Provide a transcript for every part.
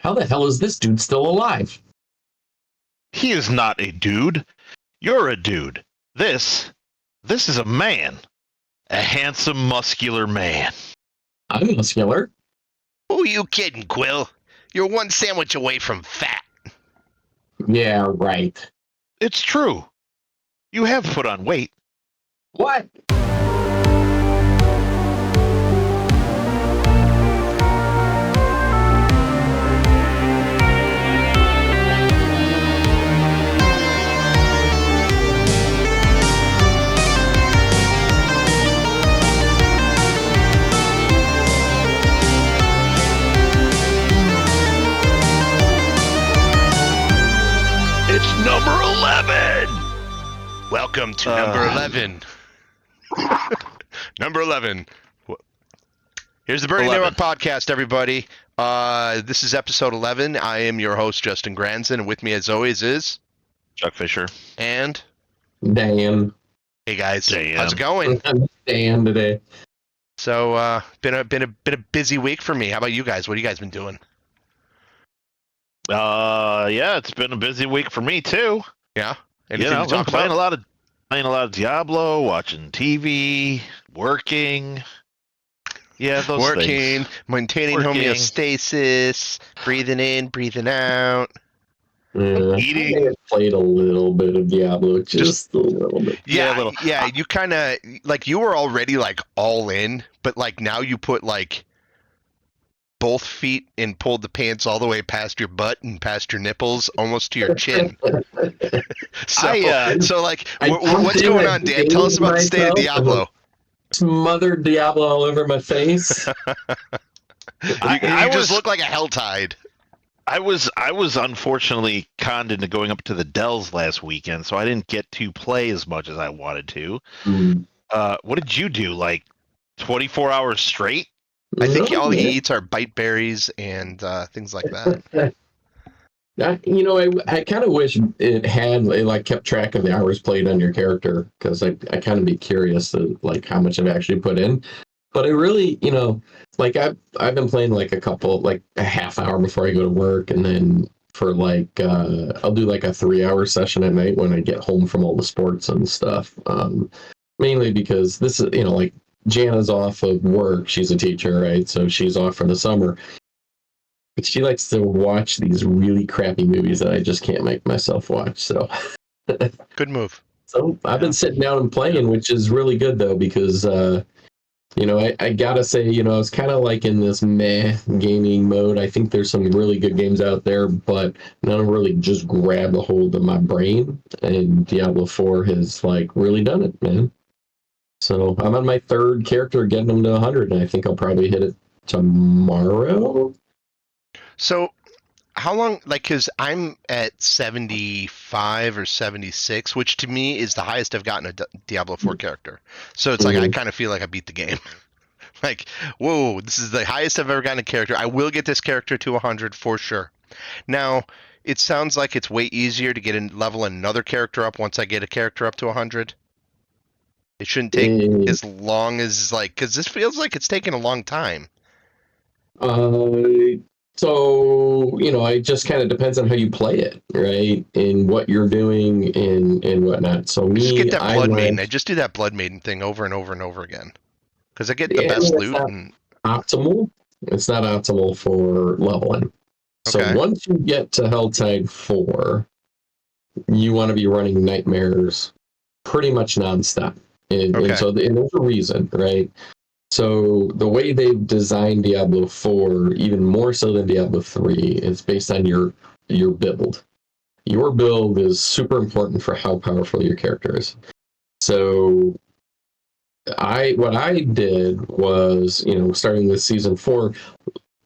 How the hell is this dude still alive? He is not a dude. You're a dude. This is a man. A handsome, muscular man. I'm muscular. Who are you kidding, Quill? You're one sandwich away from fat. Yeah, right. It's true. You have put on weight. What? It's number 11. Welcome to number 11. Number 11. Here's the Burning 11. Network podcast, everybody. This is episode 11. I am your host, Justin Granson, and with me, as always, is Chuck Fisher. and Dan. hey guys, Dan. how's it going? I'm Dan today. So, been a busy week for me. How about you guys? What have you guys been doing? Yeah, it's been a busy week for me too. Yeah, anything You know, to talk playing about? playing a lot of Diablo, watching TV, working. Yeah, those Working, things. maintaining Working. homeostasis, breathing in, breathing out. Eating. I played a little bit of Diablo, just a little bit. Yeah, a Yeah, little. yeah. You kind of like you were already like all in, but like now you put like both feet and pulled the pants all the way past your butt and past your nipples, almost to your chin. So like, what's going on, Dan? Tell us about the state of Diablo. Smothered Diablo all over my face. You just look like a helltide. I was unfortunately conned into going up to the Dells last weekend, so I didn't get to play as much as I wanted to. What did you do? Like 24 hours straight? I think all he Yeah. eats are bite berries and things like that. I kind of wish it like kept track of the hours played on your character, because I kind of be curious to like how much I've actually put in. But I really, like I've been playing like a half hour before I go to work, and then for like I'll do like a 3-hour session at night when I get home from all the sports and stuff. Mainly because this is like Jana's off of work. She's a teacher, right? So she's off for the summer. But she likes to watch these really crappy movies that I just can't make myself watch. So Good move. So I've been sitting down and playing, which is really good though, because I gotta say, it's kind of like in this meh gaming mode. I think there's some really good games out there, but none of them really just grabbed a hold of my brain. And Diablo 4 has like really done it, man. So I'm on my third character, getting them to 100, and I think I'll probably hit it tomorrow. So, how long, like, because I'm at 75 or 76, which to me is the highest I've gotten a Diablo 4 character. So it's like, I kind of feel like I beat the game. Like, whoa, this is the highest I've ever gotten a character. I will get this character to 100 for sure. Now, it sounds like it's way easier to get a level another character up once I get a character up to 100. It shouldn't take as long as, like, because this feels like it's taking a long time. So, it just kind of depends on how you play it, right? And what you're doing and whatnot. So Just me, get that I Blood went Maiden. I just do that Blood Maiden thing over and over and over again. Because I get the best loot. And optimal. It's not optimal for leveling. So Okay. once you get to Helltide 4, you want to be running nightmares pretty much nonstop. And so there's a reason, right? So the way they've designed Diablo 4, even more so than Diablo 3, is based on your build. Your build is super important for how powerful your character is. So what I did was, starting with season 4,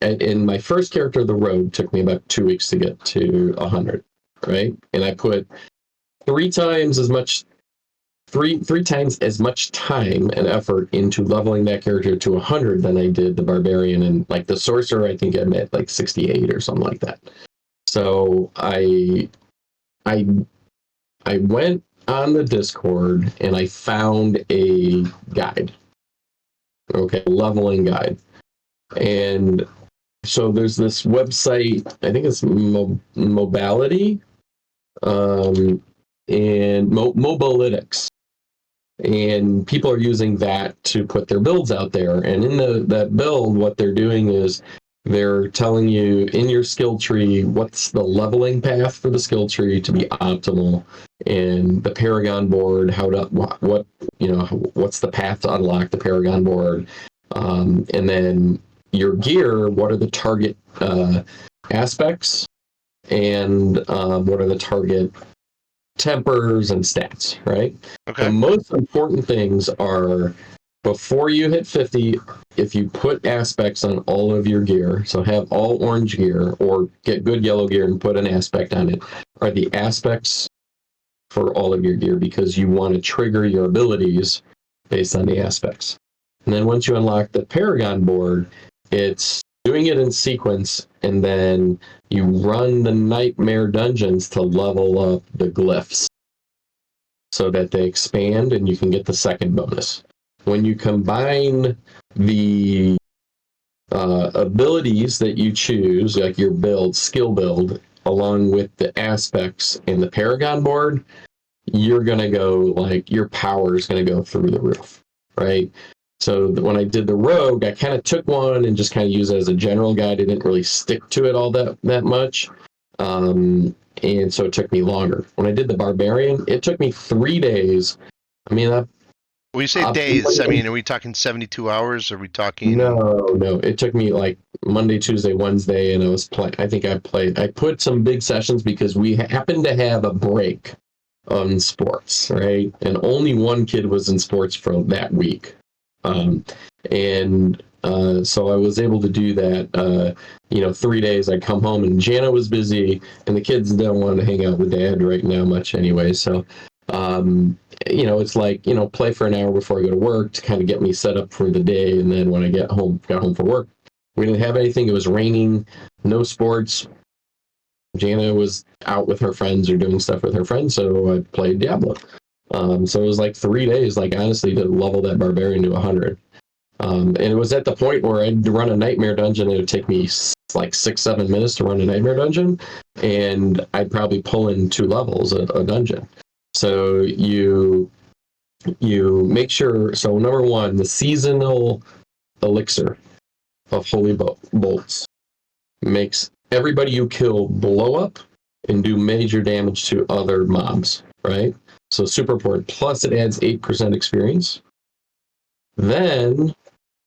and my first character, the Rogue, took me about 2 weeks to get to 100, right? And I put three times as much time and effort into leveling that character to 100 than I did the Barbarian, and like the Sorcerer, I think I'm at like 68 or something like that. So I went on the Discord and I found a guide, leveling guide, and so there's this website, I think it's Mobility, and Mobilytics. And people are using that to put their builds out there. And in that build, what they're doing is they're telling you in your skill tree what's the leveling path for the skill tree to be optimal, and the Paragon board, what's the path to unlock the Paragon board, and then your gear, what are the target aspects, and what are the target tempers and stats, right? Okay. The most important things are, before you hit 50, if you put aspects on all of your gear, so have all orange gear or get good yellow gear and put an aspect on it, are the aspects for all of your gear, because you want to trigger your abilities based on the aspects. And then once you unlock the Paragon board, it's doing it in sequence, and then you run the Nightmare dungeons to level up the glyphs so that they expand and you can get the second bonus. When you combine the abilities that you choose, like your skill build, along with the aspects in the Paragon board, you're going to go, like, your power is going to go through the roof, right? So when I did the Rogue, I kind of took one and just kind of used it as a general guide. I didn't really stick to it all that much. And so it took me longer. When I did the Barbarian, it took me 3 days. I mean, when you say days, I mean, are we talking 72 hours? Or are we talking? No. It took me like Monday, Tuesday, Wednesday, and I was playing. I put some big sessions because we happened to have a break on sports, right? And only one kid was in sports for that week. So I was able to do that. 3 days. I come home and Jana was busy, and the kids don't want to hang out with Dad right now much anyway. So, it's like, play for an hour before I go to work to kind of get me set up for the day. And then when I got home for work, we didn't have anything. It was raining, no sports. Jana was out with her friends or doing stuff with her friends, so I played Diablo. So it was like 3 days, like, honestly, to level that Barbarian to 100. And it was at the point where I'd run a Nightmare dungeon. It would take me like 6-7 minutes to run a Nightmare dungeon, and I'd probably pull in 2 levels a dungeon. So you make sure. So number one, the seasonal elixir of Holy Bolts makes everybody you kill blow up and do major damage to other mobs, right? So super important. Plus it adds 8% experience. Then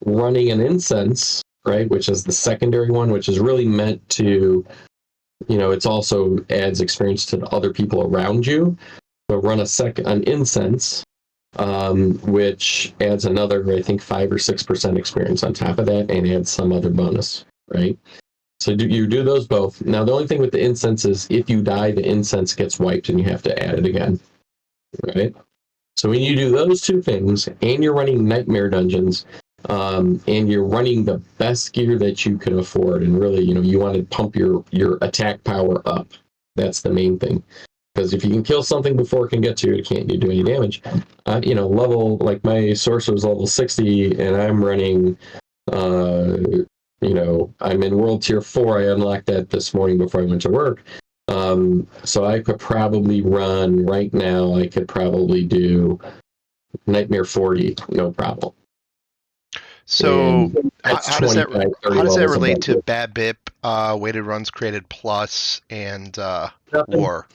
running an incense, right, which is the secondary one, which is really meant to, it's also adds experience to the other people around you. So run an incense, which adds another, I think, 5 or 6% experience on top of that, and adds some other bonus, right? So you do those both. Now, the only thing with the incense is if you die, the incense gets wiped and you have to add it again, right? So when you do those 2 things, and you're running Nightmare dungeons, and you're running the best gear that you can afford, and really, you want to pump your attack power up. That's the main thing. Because if you can kill something before it can get to you, it can't do any damage. Level, like my sorcerer's level 60, and I'm running, I'm in World Tier 4. I unlocked that this morning before I went to work. So I could probably run, right now, I could probably do Nightmare 40, no problem. So how does that relate to BABIP, weighted runs created plus, and war?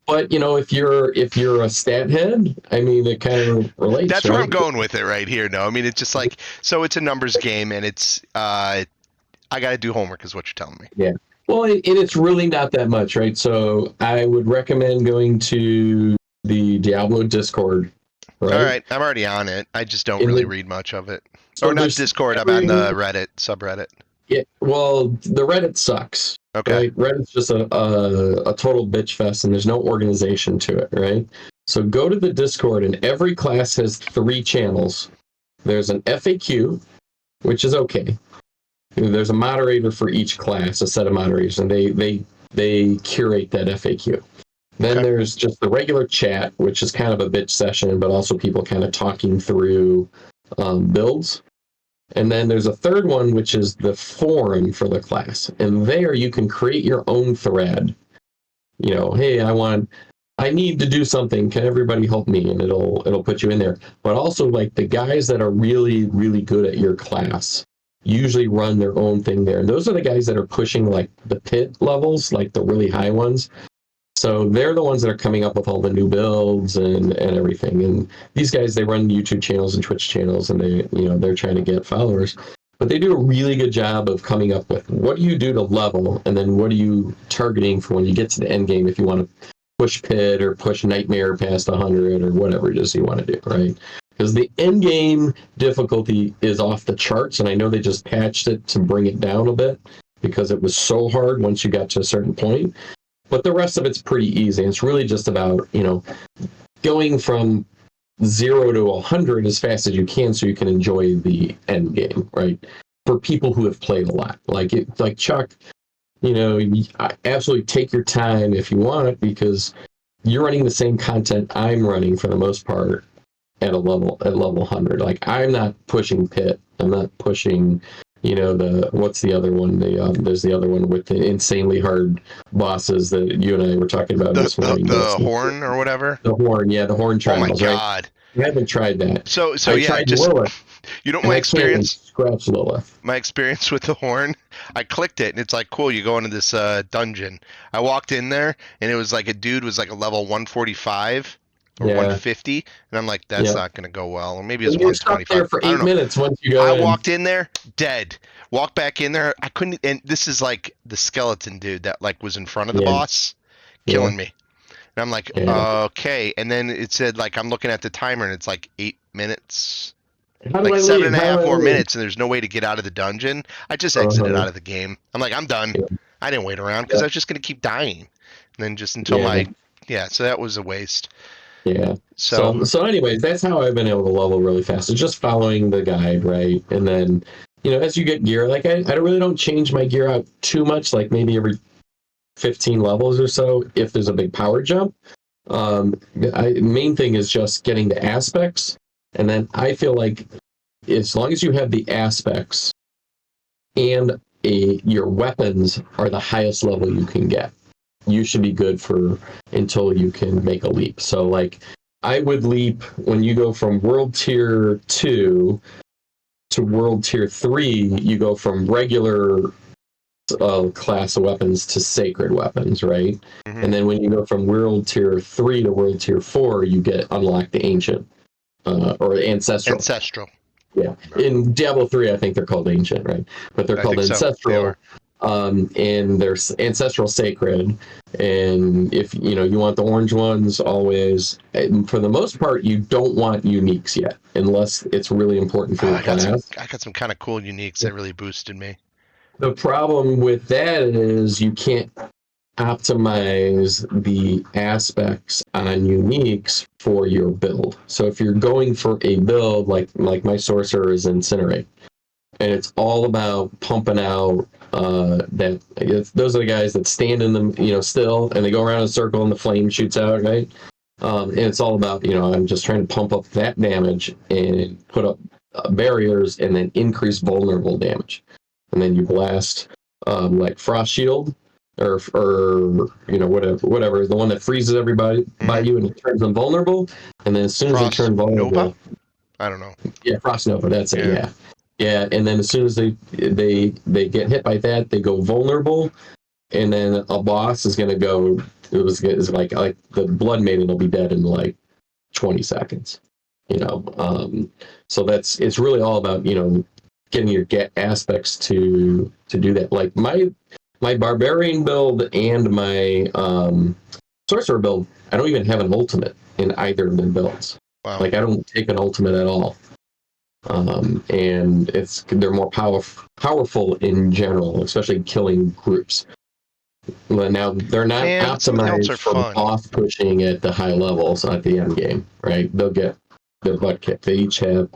But if you're a stat head, I mean, it kind of relates. That's where I'm going with it right here. No, I mean, it's just like, so it's a numbers game, and it's I got to do homework, is what you're telling me. Yeah. Well, it's really not that much, right? So I would recommend going to the Diablo Discord. Right? All right, I'm already on it. I just don't really read much of it. So not Discord. I'm on the Reddit subreddit. Yeah. Well, the Reddit sucks. Okay. Right? Reddit's just a total bitch fest, and there's no organization to it, right? So go to the Discord, and every class has 3 channels. There's an FAQ, which is okay. There's a moderator for each class, a set of moderators, and they curate that FAQ. Then there's just the regular chat, which is kind of a bitch session, but also people kind of talking through builds. And then there's a third one, which is the forum for the class. And there you can create your own thread. You know, hey, I need to do something. Can everybody help me? And it'll put you in there. But also, like, the guys that are really, really good at your class usually run their own thing there. And those are the guys that are pushing, like, the pit levels, like the really high ones. So they're the ones that are coming up with all the new builds and everything. And these guys, they run YouTube channels and Twitch channels, and they're trying to get followers. But they do a really good job of coming up with what do you do to level, and then what are you targeting for when you get to the end game if you want to push pit or push nightmare past 100 or whatever it is you want to do, right? Because the end game difficulty is off the charts, and I know they just patched it to bring it down a bit because it was so hard once you got to a certain point. But the rest of it's pretty easy. It's really just about, going from 0 to 100 as fast as you can so you can enjoy the end game, right? For people who have played a lot. Like Chuck, absolutely take your time if you want, because you're running the same content I'm running for the most part at level 100. Like, I'm not pushing pit. I'm not pushing... what's the other one? There's the other one with the insanely hard bosses that you and I were talking about this morning. The horn or whatever? The horn, yeah, the horn trials. Oh my God. Right? I haven't tried that. So I yeah, tried just Lilith, my experience. Scratch Lilith. My experience with the horn, I clicked it and it's like, cool, you go into this dungeon. I walked in there and it was like a dude was like a level 145 or 150, and I'm like, that's not gonna go well. Or maybe it's 125. There for 8 minutes once you go I in. walked in there, dead. Walked back in there, I couldn't. And this is like the skeleton dude that like was in front of the boss, killing me. And I'm like, okay. And then it said like I'm looking at the timer and it's like 8 minutes. Like 7.5 more minutes, and there's no way to get out of the dungeon. I just exited out of the game. I'm like, I'm done. I didn't wait around because I was just gonna keep dying, and then just until so that was a waste. Yeah. So anyways, that's how I've been able to level really fast. It's just following the guide, right? And then, as you get gear, like I really don't change my gear out too much, like maybe every 15 levels or so if there's a big power jump. Main thing is just getting the aspects. And then I feel like as long as you have the aspects and your weapons are the highest level you can get, you should be good until you can make a leap. So like I would leap when you go from world tier 2 to world tier 3, you go from regular class of weapons to sacred weapons, right? Mm-hmm. And then when you go from world tier 3 to world tier 4, you unlock the ancient or ancestral. Ancestral. Yeah. In Diablo 3, I think they're called ancient, right? But they're called ancestral. And there's ancestral sacred, and if you want the orange ones, always, for the most part, you don't want uniques yet unless it's really important for your class. I got some kind of cool uniques that really boosted me. The problem with that is you can't optimize the aspects on uniques for your build. So if you're going for a build like my sorcerer is Incinerate, and it's all about pumping out those are the guys that stand in them, still, and they go around in a circle and the flame shoots out, right? And it's all about, I'm just trying to pump up that damage and put up barriers and then increase vulnerable damage. And then you blast like Frost Shield or whatever, the one that freezes everybody by you and it turns them vulnerable. And then as soon as they turn vulnerable, Nova? I don't know. Yeah, Frost Nova, that's it, yeah. Yeah, and then as soon as they get hit by that, they go vulnerable, and then a boss is gonna go. It's like the Blood Maiden will be dead in like 20 seconds. So it's really all about getting your aspects to do that. Like my barbarian build and my sorcerer build, I don't even have an ultimate in either of the builds. Wow. Like I don't take an ultimate at all. And they're more powerful in general, especially killing groups. But now they're not optimized for boss pushing at the high levels at the end game, right? They'll get their butt kicked. They each have,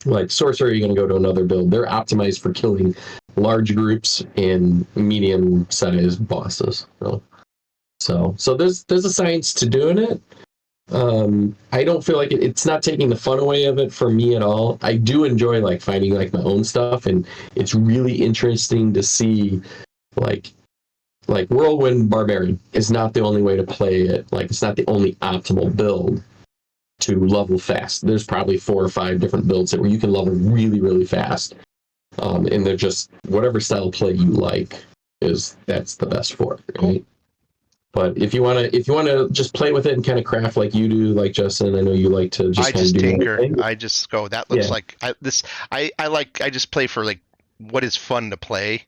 like Sorcerer, you're going to go to another build. They're optimized for killing large groups and medium-sized bosses. So there's a science to doing it. I don't feel like it's not taking the fun away of it for me at all. I do enjoy like finding like my own stuff, and it's really interesting to see like Whirlwind Barbarian is not the only way to play it. Like it's not the only optimal build to level fast. There's probably 4 or 5 different builds where you can level really, really fast. And they're just whatever style of play you like that's the best for it, right? Cool. But if you wanna just play with it and kind of craft like you do, like Justin, I know you like to just kind of do tinker. anything. I just go. That looks like I just play for like what is fun to play,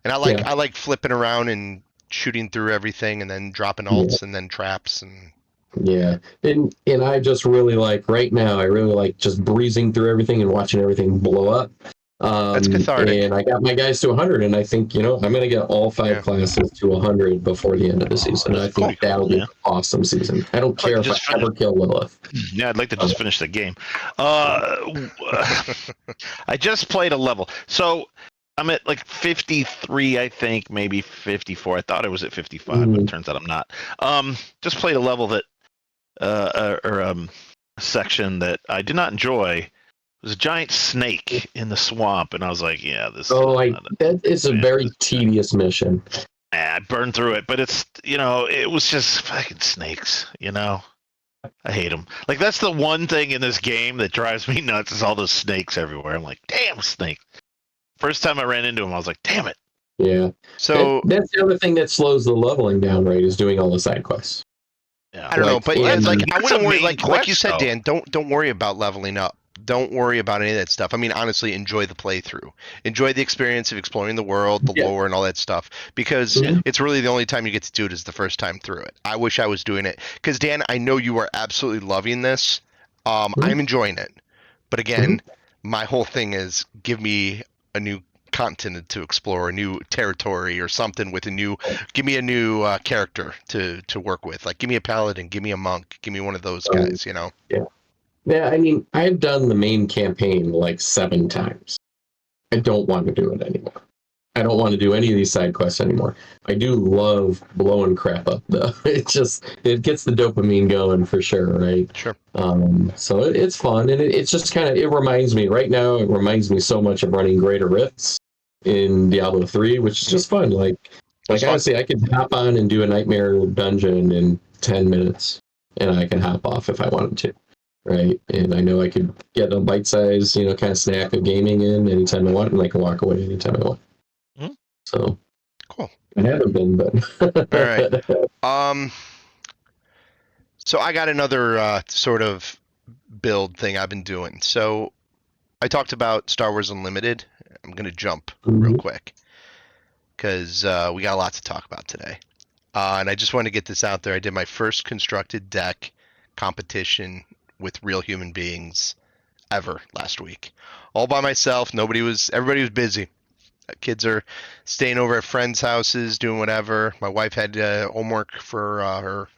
and I like flipping around and shooting through everything and then dropping ults and then traps and. Yeah, and I just really like right now. I really like just breezing through everything and watching everything blow up. That's cathartic. And I got my guys to 100, and I think I'm going to get all 5 classes to 100 before the end of the season. I think that'll be an awesome season. I don't care if I ever kill Lilith. Yeah, I'd like to just finish the game. I just played a level, so I'm at like 53, I think, maybe 54. I thought I was at 55, but it turns out I'm not. Just played a level that, a section that I did not enjoy. There's a giant snake in the swamp, and I was like, "Yeah, this." That is a very tedious mission. I burned through it, but it's it was just fucking snakes. I hate them. Like that's the one thing in this game that drives me nuts is all those snakes everywhere. I'm like, damn snake. First time I ran into them, I was like, damn it. Yeah. So that's the other thing that slows the leveling down, right? Is doing all the side quests. Yeah. I don't know, but I wouldn't worry. Like you said, Dan, don't worry about leveling up. Don't worry about any of that stuff. I mean, honestly, enjoy the playthrough. Enjoy the experience of exploring the world, the lore, and all that stuff. Because it's really the only time you get to do it is the first time through it. I wish I was doing it. Because, Dan, I know you are absolutely loving this. I'm enjoying it. But again, my whole thing is give me a new continent to explore, a new territory or something with give me a new character to work with. Like, give me a paladin, give me a monk, give me one of those guys, Yeah. Yeah, I mean, I've done the main campaign like 7 times. I don't want to do it anymore. I don't want to do any of these side quests anymore. I do love blowing crap up, though. It gets the dopamine going for sure, right? Sure. So it's fun, and it's just it reminds me, right now, it reminds me so much of running Greater Rifts in Diablo 3, which is just fun. Like honestly, I could hop on and do a Nightmare dungeon in 10 minutes, and I can hop off if I wanted to. Right, and I know I could get a bite-sized, kind of snack of gaming in anytime I want, and I can walk away anytime I want. So cool. I haven't been, but all right. So I got another sort of build thing I've been doing. So I talked about Star Wars Unlimited. I'm gonna jump real quick because we got a lot to talk about today, and I just wanted to get this out there. I did my first constructed deck competition with real human beings ever last week, all by myself. Everybody was busy. Kids are staying over at friends' houses, doing whatever. My wife had homework for her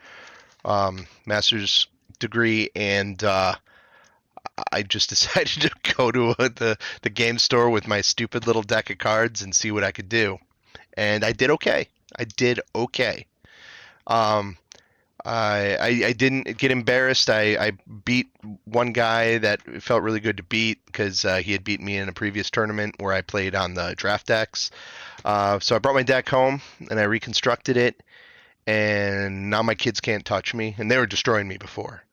master's degree, and I just decided to go to the game store with my stupid little deck of cards and see what I could do. And I did okay. I didn't get embarrassed. I beat one guy that felt really good to beat because he had beaten me in a previous tournament where I played on the draft decks. So I brought my deck home and I reconstructed it, and now my kids can't touch me, and they were destroying me before.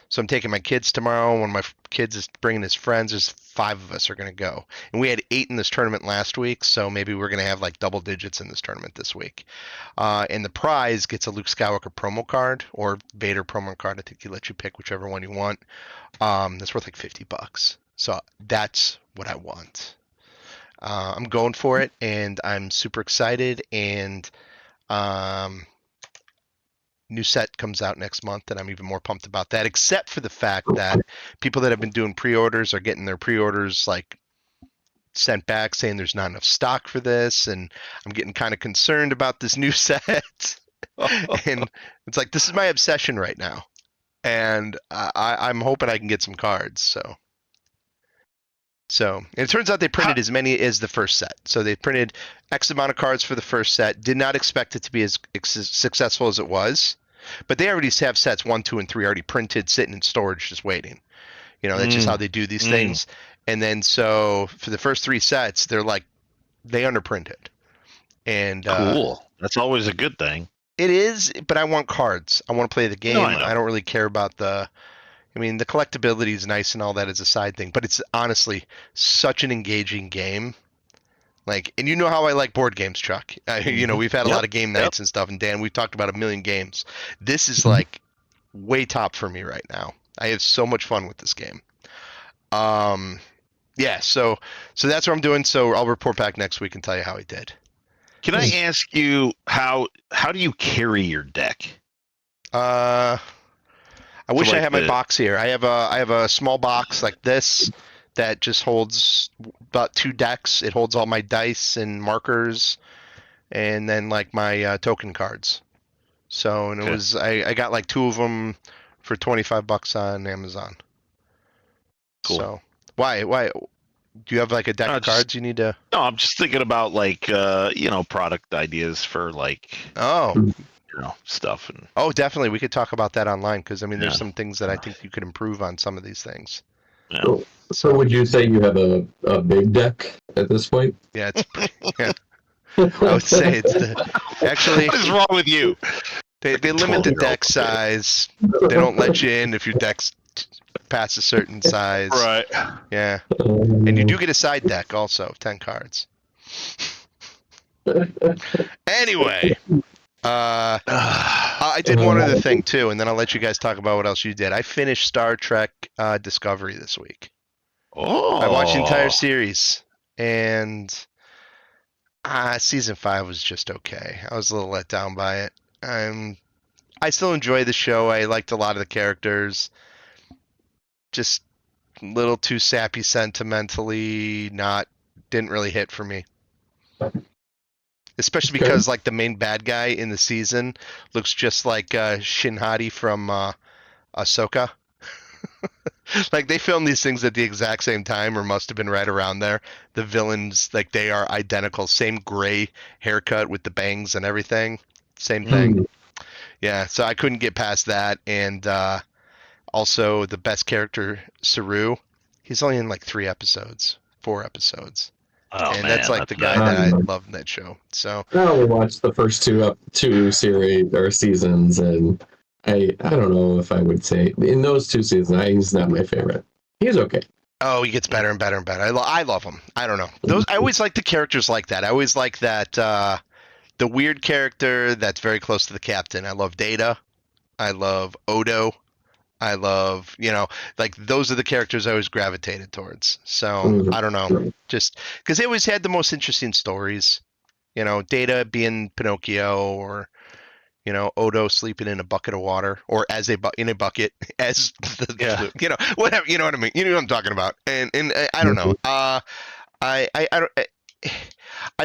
So I'm taking my kids tomorrow. One of my kids is bringing his friends. There's 5 of us are going to go. And we had 8 in this tournament last week, so maybe we're going to have like double digits in this tournament this week. And the prize gets a Luke Skywalker promo card or Vader promo card. I think he lets you pick whichever one you want. That's worth like $50. So that's what I want. I'm going for it, and I'm super excited. And new set comes out next month, and I'm even more pumped about that, except for the fact that people that have been doing pre-orders are getting their pre-orders like sent back saying there's not enough stock for this, and I'm getting kind of concerned about this new set. And it's like, this is my obsession right now, and I'm hoping I can get some cards. So and it turns out they printed as many as the first set. So they printed X amount of cards for the first set. Did not expect it to be as successful as it was. But they already have sets 1, 2, and 3 already printed, sitting in storage, just waiting. That's just how they do these things. And then so for the first 3 sets, they're like, they underprinted. And cool. That's always a good thing. It is, but I want cards. I want to play the game. No, I know. I don't really care about the collectability is nice and all that is a side thing, but it's honestly such an engaging game. Like, and you know how I like board games, Chuck. We've had a lot of game nights and stuff, and Dan, we've talked about a million games. This is like way top for me right now. I have so much fun with this game. Yeah, so that's what I'm doing. So I'll report back next week and tell you how I did. Can I ask you how do you carry your deck? I wish I had my box here. I have a small box like this that just holds about 2 decks. It holds all my dice and markers, and then like my token cards. So and it was I got like 2 of them for $25 on Amazon. Cool. So why do you have like a deck of cards you need to? No, I'm just thinking about like product ideas for like stuff. And oh, definitely we could talk about that online, because there's some things that I think you could improve on some of these things. Yeah. So would you say you have a big deck at this point? Yeah, it's yeah. I would say it's actually. What is wrong with you? They limit the deck size. They don't let you in if your deck's past a certain size. Right. Yeah. And you do get a side deck also of 10 cards. Anyway, I did one other thing too, and then I'll let you guys talk about what else you did. I finished Star Trek Discovery this week. Oh. I watched the entire series, and season 5 was just okay. I was a little let down by it. I still enjoy the show. I liked a lot of the characters. Just a little too sappy sentimentally, didn't really hit for me. Especially because like the main bad guy in the season looks just like Shin Hati from Ahsoka. Like they filmed these things at the exact same time, or must have been right around there. The villains, like they are identical, same gray haircut with the bangs and everything, same thing. Yeah, so I couldn't get past that, and also the best character, Saru, he's only in like 4 episodes. Oh, and man, that's like the guy that I love in that show. So I only watched the first two series or seasons, and I don't know if I would say in those 2 seasons he's not my favorite. He's okay. Oh, he gets better and better and better. I love him. I don't know. I always like the characters like that. I always like that the weird character that's very close to the captain. I love Data. I love Odo. I love, like those are the characters I always gravitated towards. So I don't know, just because they always had the most interesting stories. Data being Pinocchio, or Odo sleeping in a bucket of water, or in a bucket as whatever. You know what I mean? You know what I'm talking about. And I don't know. I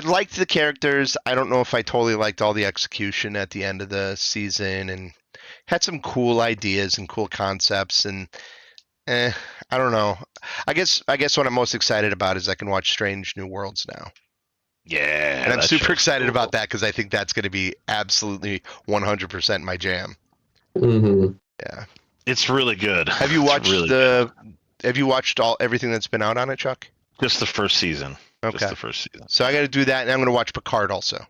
liked the characters. I don't know if I totally liked all the execution at the end of the season, and had some cool ideas and cool concepts, and I don't know. I guess what I'm most excited about is I can watch Strange New Worlds now. Yeah, and I'm super excited about that, because I think that's going to be absolutely 100% my jam. Mm-hmm. Yeah, it's really good. Have you watched Have you watched everything that's been out on it, Chuck? Just the first season. Okay. Just the first season. So I got to do that, and I'm going to watch Picard also.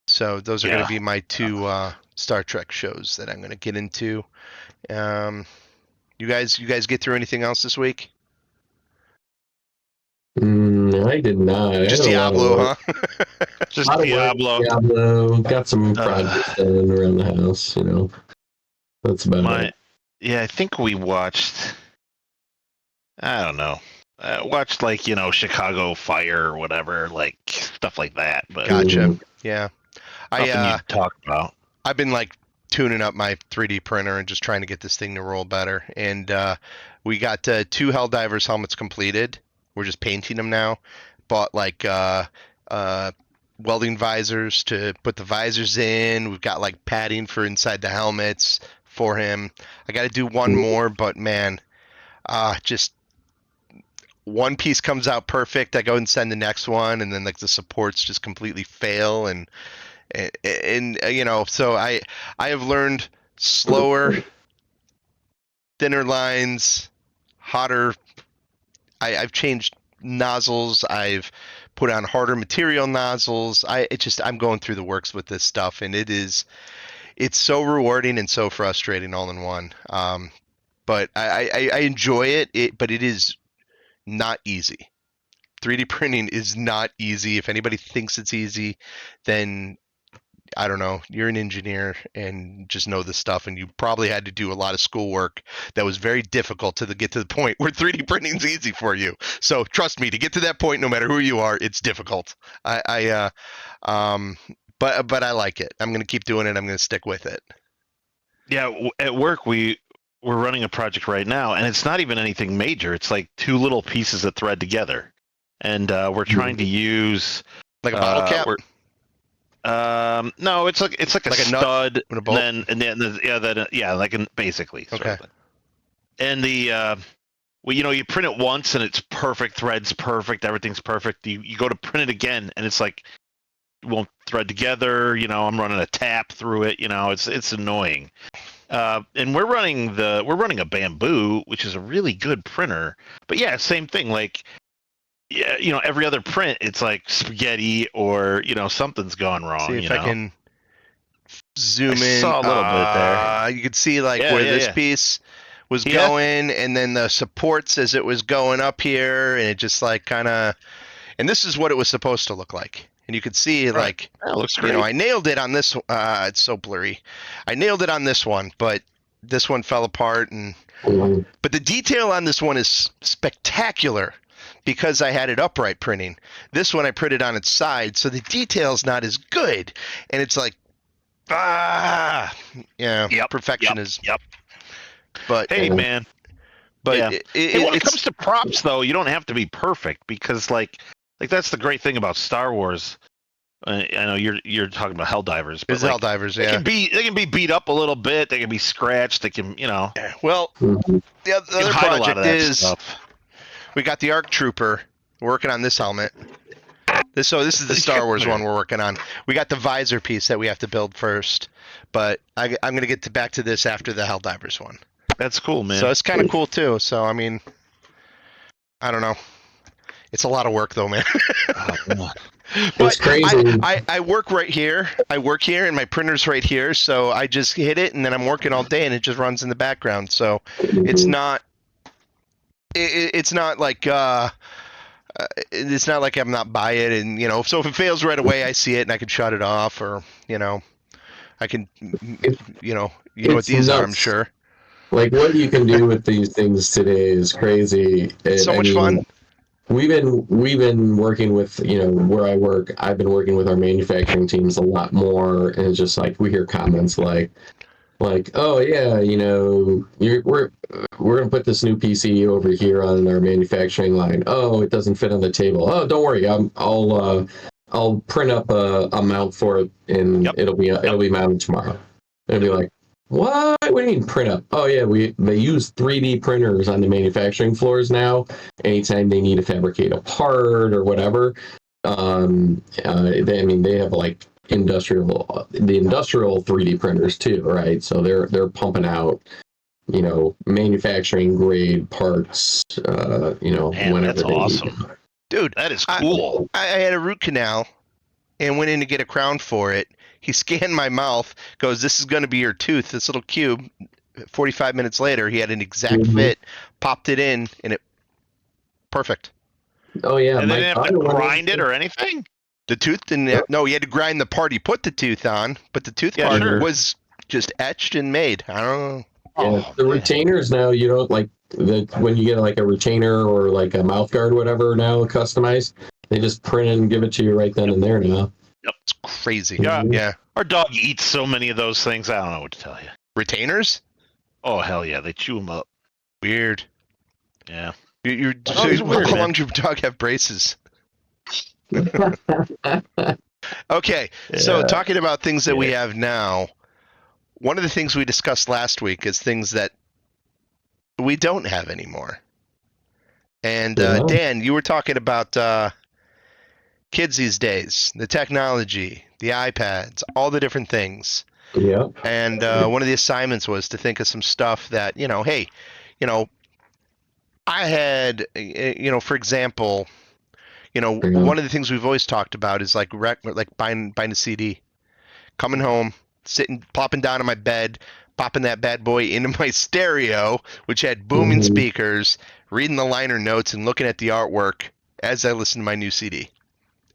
So those are going to be my 2 Star Trek shows that I'm going to get into. You guys get through anything else this week? I did not. Just Diablo, huh? Just Diablo. Got some projects done around the house. That's about it. Yeah, I think we watched. I don't know. Watched like Chicago Fire or whatever, like stuff like that. But gotcha. Yeah. Nothing you talk about. I've been like tuning up my 3D printer and just trying to get this thing to roll better. And we got 2 Helldivers helmets completed. We're just painting them now. Bought like welding visors to put the visors in. We've got like padding for inside the helmets for him. I got to do one more, but man, just one piece comes out perfect. I go and send the next one, and then like the supports just completely fail, and and so I have learned slower, thinner lines, hotter. I've changed nozzles. I've put on harder material nozzles. I'm going through the works with this stuff, and it's so rewarding and so frustrating all in one. But I enjoy it, but it is not easy. 3D printing is not easy. If anybody thinks it's easy, then I don't know, you're an engineer and just know this stuff, and you probably had to do a lot of schoolwork that was very difficult to get to the point where 3D printing is easy for you. So trust me, to get to that point, no matter who you are, it's difficult. But I like it. I'm going to keep doing it. I'm going to stick with it. Yeah, at work we're running a project right now, and it's not even anything major. It's like two little pieces that thread together, and we're trying to use like a bottle cap. No, it's like a stud, and a bolt? basically. Okay. And the you print it once and it's perfect, threads perfect, everything's perfect. You go to print it again and it's like it won't thread together. I'm running a tap through it. It's annoying. And we're running a Bamboo, which is a really good printer. But yeah, same thing. Like, yeah, every other print, it's like spaghetti or something's gone wrong. See if I can zoom in. Saw a little bit there. You could see where this piece was going, and then the supports as it was going up here, and it just kind of. And this is what it was supposed to look like. And you could see that looks great. I nailed it on this. It's so blurry. I nailed it on this one, but this one fell apart. But the detail on this one is spectacular because I had it upright printing. This one I printed on its side, so the detail's not as good. And it's perfection is. Yep. But hey, man. But when it comes to props, though, you don't have to be perfect because that's the great thing about Star Wars. I know you're talking about Helldivers. But Helldivers, yeah. They can be beat up a little bit. They can be scratched. They can, Well, the other project is stuff. We got the ARC Trooper working on this helmet. This is the Star Wars one we're working on. We got the visor piece that we have to build first, but I'm going to get back to this after the Helldivers one. That's cool, man. So it's kind of cool too. So I mean, I don't know. It's a lot of work though, man. It's crazy. I work right here. I work here, and my printer's right here. So I just hit it, and then I'm working all day, and it just runs in the background. So it's not. It's not like it's not like I'm not by it, and So if it fails right away, I see it, and I can shut it off, or I can what these are. I'm sure. Like what you can do with these things today is crazy. It's so much fun. We've been working with, where I work, I've been working with our manufacturing teams a lot more, and it's just we hear comments like, oh yeah, we're gonna put this new PC over here on our manufacturing line. Oh, it doesn't fit on the table. Oh, don't worry, I'll print up a mount for it, and it'll be mounted tomorrow. And it'll be like, what do you mean print up? Oh yeah, they use 3D printers on the manufacturing floors now. Anytime they need to fabricate a part or whatever, they have the industrial 3D printers too, right? So they're pumping out, manufacturing grade parts, Man, whenever that's they awesome. need them. Dude, that is cool. I had a root canal and went in to get a crown for it. He scanned my mouth, goes, this is going to be your tooth, this little cube. 45 minutes later, he had an exact fit, popped it in, and it perfect. Oh, yeah. And they didn't have to grind it or anything? The tooth didn't no, he had to grind the part he put the tooth on, but the tooth part was just etched and made. I don't know. Yeah, the retainers now, you don't when you get a retainer or a mouth guard, whatever, now customized, they just print it and give it to you right then and there now. Yep. It's crazy. Yeah. Our dog eats so many of those things. I don't know what to tell you. Retainers? Oh, hell yeah. They chew them up. Weird. Yeah. How long does your dog have braces? Okay. Yeah. So talking about things that we have now, one of the things we discussed last week is things that we don't have anymore. And Dan, you were talking about kids these days, the technology, the iPads, all the different things. Yeah. And one of the assignments was to think of some stuff that, hey, I had, for example, one of the things we've always talked about is like buying a CD, coming home, sitting, plopping down on my bed, popping that bad boy into my stereo, which had booming speakers, reading the liner notes and looking at the artwork as I listened to my new CD.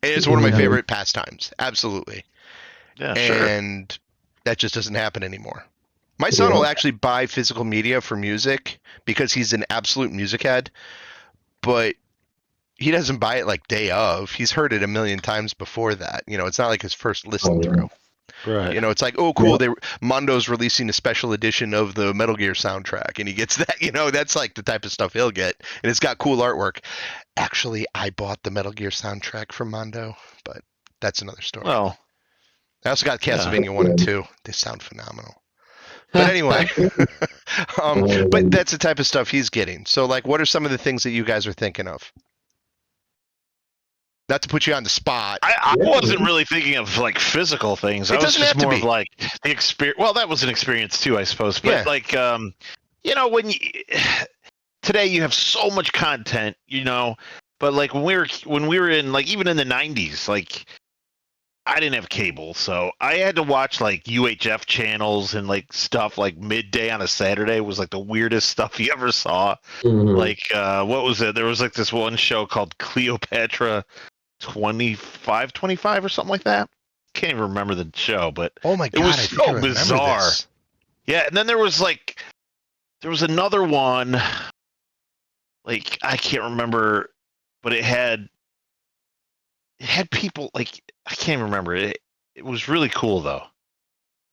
It is one of my favorite pastimes. Absolutely. Yeah, sure. And that just doesn't happen anymore. My son will actually buy physical media for music because he's an absolute music head, but he doesn't buy it like day of. He's heard it a million times before that. It's not like his first listen through. Right. It's like, oh, cool. Mondo's releasing a special edition of the Metal Gear soundtrack, and he gets that. That's like the type of stuff he'll get, and it's got cool artwork. Actually, I bought the Metal Gear soundtrack from Mondo, but that's another story. Well, I also got Castlevania 1 and 2. They sound phenomenal. But anyway, but that's the type of stuff he's getting. So, like, what are some of the things that you guys are thinking of? Not to put you on the spot. I wasn't really thinking of like physical things. It doesn't have to be. Of like the experience. Well, that was an experience too, I suppose. But like, when today you have so much content, but like when we were in like even in the 90s, like I didn't have cable, so I had to watch like UHF channels and like stuff like midday on a Saturday was like the weirdest stuff you ever saw. Like what was it? There was like this one show called Cleopatra 25 or something like that. Can't even remember the show, but oh my God, it was so bizarre. Yeah, and then there was another one, like I can't remember, but it had people like I can't remember it. It was really cool though.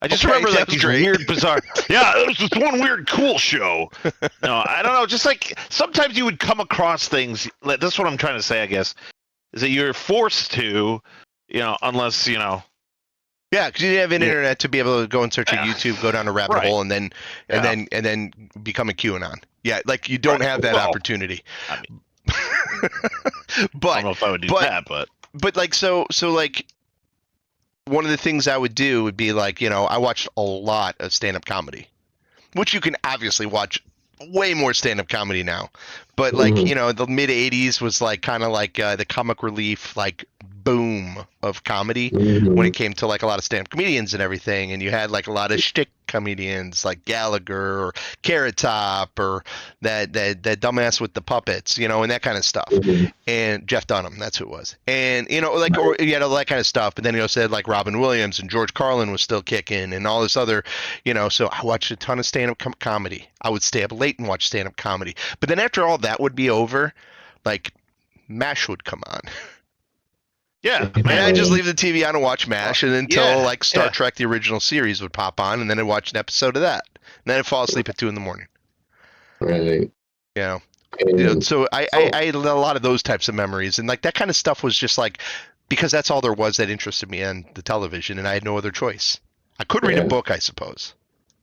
I just remember like these weird, bizarre. Yeah, it was just one weird, cool show. No, I don't know. Just like sometimes you would come across things. That's what I'm trying to say, I guess, is that you're forced to, unless Yeah, because you didn't have internet to be able to go and search a YouTube, go down a rabbit hole, and then become a QAnon. Yeah, like you don't have that opportunity. I mean, but I don't know if I would do that, but like so like one of the things I would do would be like, I watched a lot of stand-up comedy, which you can obviously watch way more stand-up comedy now. But like, the mid 80s was like kind of like the comic relief like boom of comedy when it came to like a lot of stand-up comedians and everything, and you had like a lot of shtick comedians like Gallagher or Carrot Top or that dumbass with the puppets, and that kind of stuff. And Jeff Dunham, that's who it was. And or you had all that kind of stuff. But then said like Robin Williams and George Carlin was still kicking and all this other, so I watched a ton of stand-up comedy. I would stay up late and watch stand-up comedy. But then after all that would be over, like MASH would come on. Yeah, and I just leave the TV on and watch MASH, and until like Star Trek the original series would pop on, and then I'd watch an episode of that, and then I'd fall asleep at 2 a.m. Right. So I had a lot of those types of memories, and like that kind of stuff was just like because that's all there was that interested me on the television, and I had no other choice. I could read a book, I suppose.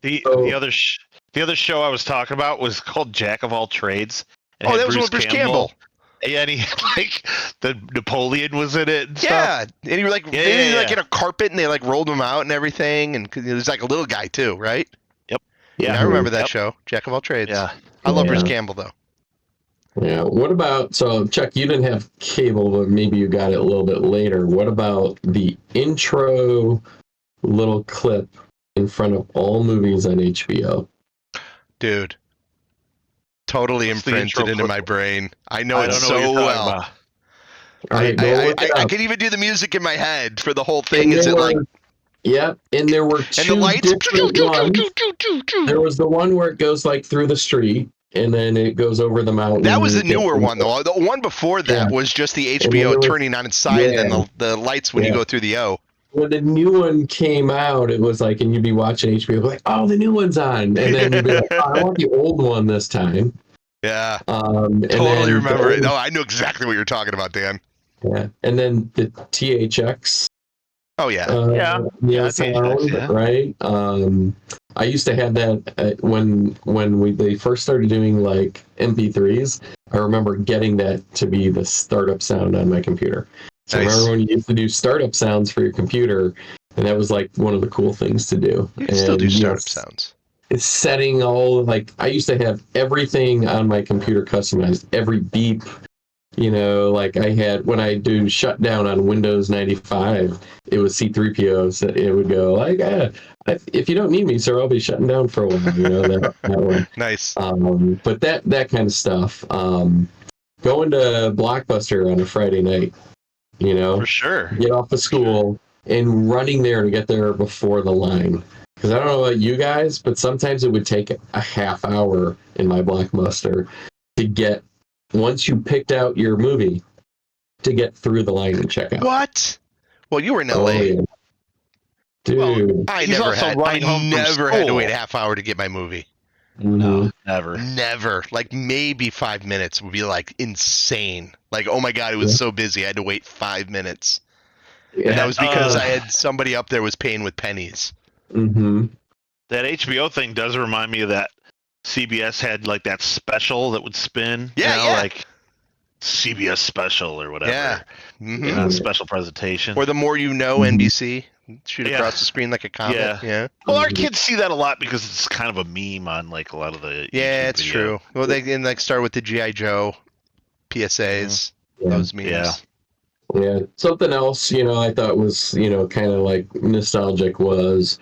The other show I was talking about was called Jack of All Trades. That was with Bruce Campbell. Yeah, and he like the Napoleon was in it. And stuff. And he like get a carpet and they like rolled him out and everything, and he was like a little guy too, right? Yep. Yeah, I remember that show, Jack of All Trades. Yeah, I love Bruce Campbell though. Yeah. What about Chuck? You didn't have cable, but maybe you got it a little bit later. What about the intro little clip in front of all movies on HBO? Dude. Totally imprinted into my brain. I know it so well. I can even do the music in my head for the whole thing. Is it like? Yep, and there were two and the lights. There was the one where it goes like through the street, and then it goes over the mountain. That was the newer one, though. The one before that was just the HBO turning on its side, and then the lights when you go through the O. When the new one came out, it was like, and you'd be watching HBO, like, oh, the new one's on, and then you'd be like, oh, I want the old one this time. Yeah, totally remember it. No, I knew exactly what you're talking about, Dan. Yeah, and then the THX. Oh yeah, sound, right? I used to have that when they first started doing like MP3s. I remember getting that to be the startup sound on my computer. So Nice. remember when you used to do startup sounds for your computer, and that was like one of the cool things to do. You can still do startup sounds. It's setting all, like, I used to have everything on my computer customized, every beep, like I had, when I do shutdown on Windows 95, it was C3PO, so it would go like, if you don't need me, sir, I'll be shutting down for a while, that one. Nice. But that kind of stuff. Going to Blockbuster on a Friday night, For sure. get off of school and running there to get there before the line. Because I don't know about you guys, but sometimes it would take a half hour in my Blockbuster to get, once you picked out your movie, to get through the line and check out. What? Well, you were in LA. Yeah. Dude. Well, I he's never also had running home from had to wait school. a half hour to get my movie. No, never. Never. Like maybe 5 minutes would be like insane. Like, oh my God, it was so busy. I had to wait 5 minutes. Yeah. And that was because I had somebody up there was paying with pennies. Mm-hmm. That HBO thing does remind me of that CBS had like that special that would spin. Yeah. Like CBS special or whatever. Yeah. Mm-hmm. Special presentation. Or the more you know, NBC. Shoot across the screen like a comet. Yeah. Well, our kids see that a lot because it's kind of a meme on like a lot of the. Yeah, YouTube it's videos. true. Well, they start with the G.I. Joe PSAs. Those memes. Yeah. Something else, I thought was, kind of like nostalgic was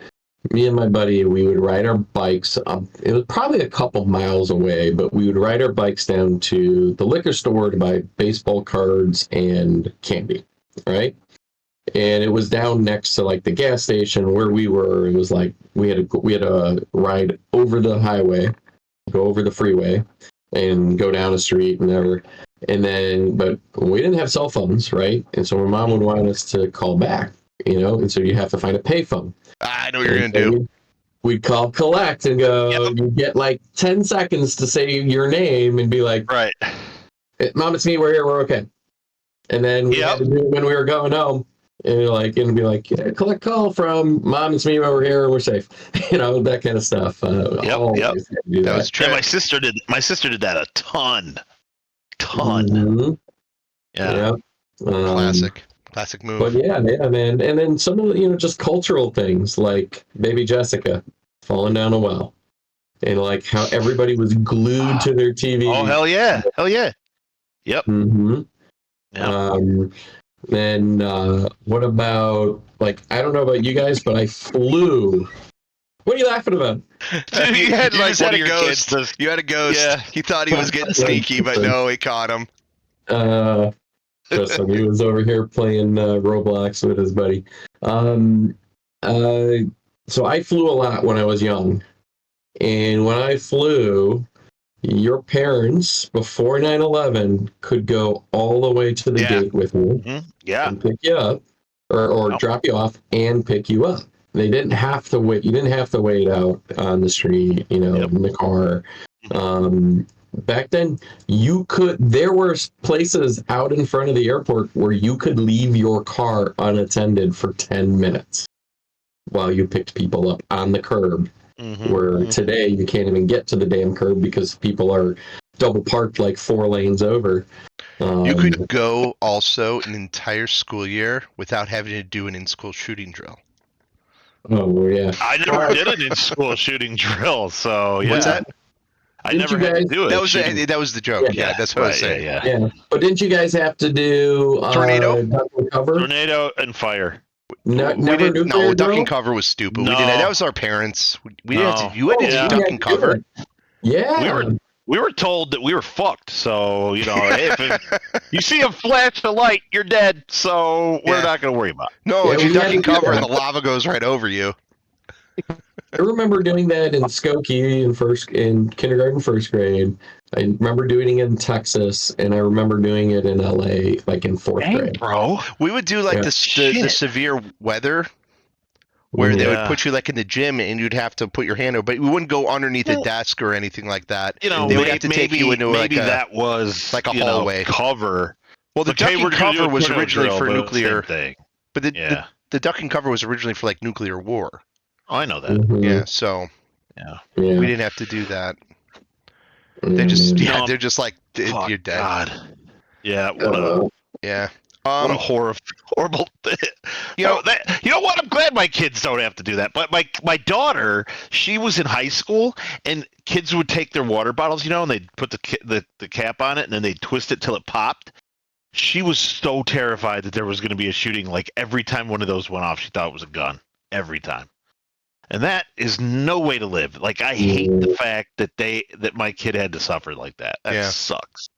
me and my buddy, we would ride our bikes up. It was probably a couple miles away, but we would ride our bikes down to the liquor store to buy baseball cards and candy, right? And it was down next to like the gas station where we were. It was like we had a ride over the highway, go over the freeway, and go down a street and whatever. And then, but we didn't have cell phones, right? And so my mom would want us to call back, and so you have to find a payphone. I know what you're going to do. We'd call collect and go, you get like 10 seconds to say your name and be like, right, Mom, it's me, we're here, we're okay. And then we had to do it when we were going home. And be like, collect call from Mom, it's me, we're here, we're safe. That kind of stuff. That was true. Yeah, my sister did that a ton. Mm-hmm. Yeah. Classic move. But yeah, man. And then some of the, just cultural things like Baby Jessica falling down a well. And like how everybody was glued to their TV. Oh, hell yeah. Yep. Mm-hmm. Yep. Then what about, like, I don't know about you guys, but I flew. What are you laughing about? Dude, you had a ghost. You had a ghost. Yeah. He thought he was getting sneaky, but no, he caught him. Justin, he was over here playing Roblox with his buddy. So I flew a lot when I was young. And when I flew, your parents, before 9/11, could go all the way to the gate with you and pick you up, or drop you off and pick you up. They didn't have to wait. You didn't have to wait out on the street, in the car. Back then, there were places out in front of the airport where you could leave your car unattended for 10 minutes while you picked people up on the curb. Where today you can't even get to the damn curb because people are double parked like 4 lanes over. You could go also an entire school year without having to do an in-school shooting drill. Oh, yeah. I never did an in-school shooting drill, so yeah. What's that? I never had to do it. That was the joke. Yeah, that's what I was saying. Yeah. But didn't you guys have to do tornado? Duck and cover? Tornado and fire. No, duck and cover was stupid. No. We didn't. That was our parents. We didn't have to. You had to do duck and cover. Yeah. We were told that we were fucked. So hey, if you see a flash of light, you're dead. So we're not going to worry about it. No, if you duck and cover, the lava goes right over you. I remember doing that in Skokie in kindergarten, first grade. I remember doing it in Texas, and I remember doing it in LA, like in 4th grade. Bro, we would do like the severe weather, where they would put you like in the gym, and you'd have to put your hand over, but we wouldn't go underneath a desk or anything like that. They would have to take you into that was like a hallway cover. Well, the duck and cover was originally for nuclear, but the duck and cover was originally for like nuclear war. Oh, I know that. Yeah, so we didn't have to do that. They just they're just like you're dead. God. Yeah, What a horrible thing. You know what? I'm glad my kids don't have to do that. But my daughter, she was in high school, and kids would take their water bottles, and they'd put the cap on it, and then they'd twist it till it popped. She was so terrified that there was going to be a shooting. Like every time one of those went off, she thought it was a gun. Every time. And that is no way to live. Like I hate the fact that my kid had to suffer like that. That sucks.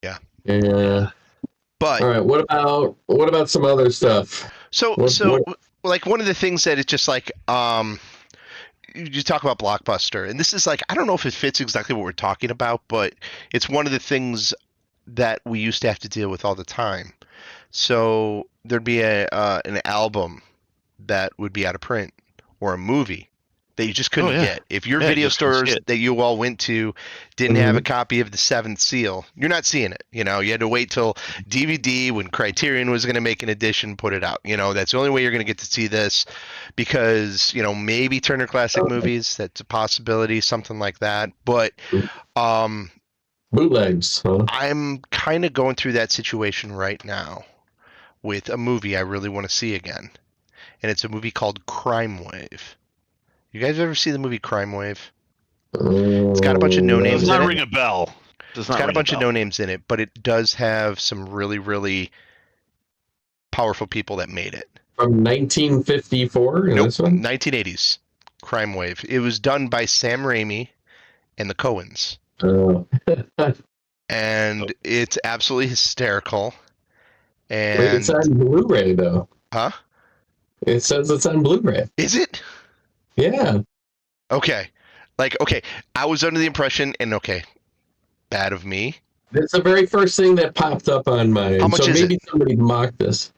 Yeah. Yeah. But all right, what about some other stuff? So like one of the things that it's just like you talk about Blockbuster, and this is like I don't know if it fits exactly what we're talking about, but it's one of the things that we used to have to deal with all the time. So there'd be an album that would be out of print or a movie that you just couldn't get. If your video stores that you all went to didn't have a copy of The Seventh Seal, you're not seeing it. You had to wait till DVD when Criterion was going to make an edition, put it out. That's the only way you're going to get to see this because, maybe Turner Classic Movies, that's a possibility, something like that. But bootlegs. Huh? I'm kind of going through that situation right now with a movie I really want to see again. And it's a movie called Crime Wave. You guys ever see the movie Crime Wave? It's got a bunch of no names in it. Does not ring a bell. It's got a bunch of no names in it, but it does have some really, really powerful people that made it. From 1954? Nope, 1980s. Crime Wave. It was done by Sam Raimi and the Coens. And it's absolutely hysterical. And wait, it's on Blu-ray, though. Huh? It says it's on Blu-ray. Is it? Yeah. Okay. I was under the impression, and bad of me. It's the very first thing that popped up on mine. How much so is maybe it? Somebody mocked this.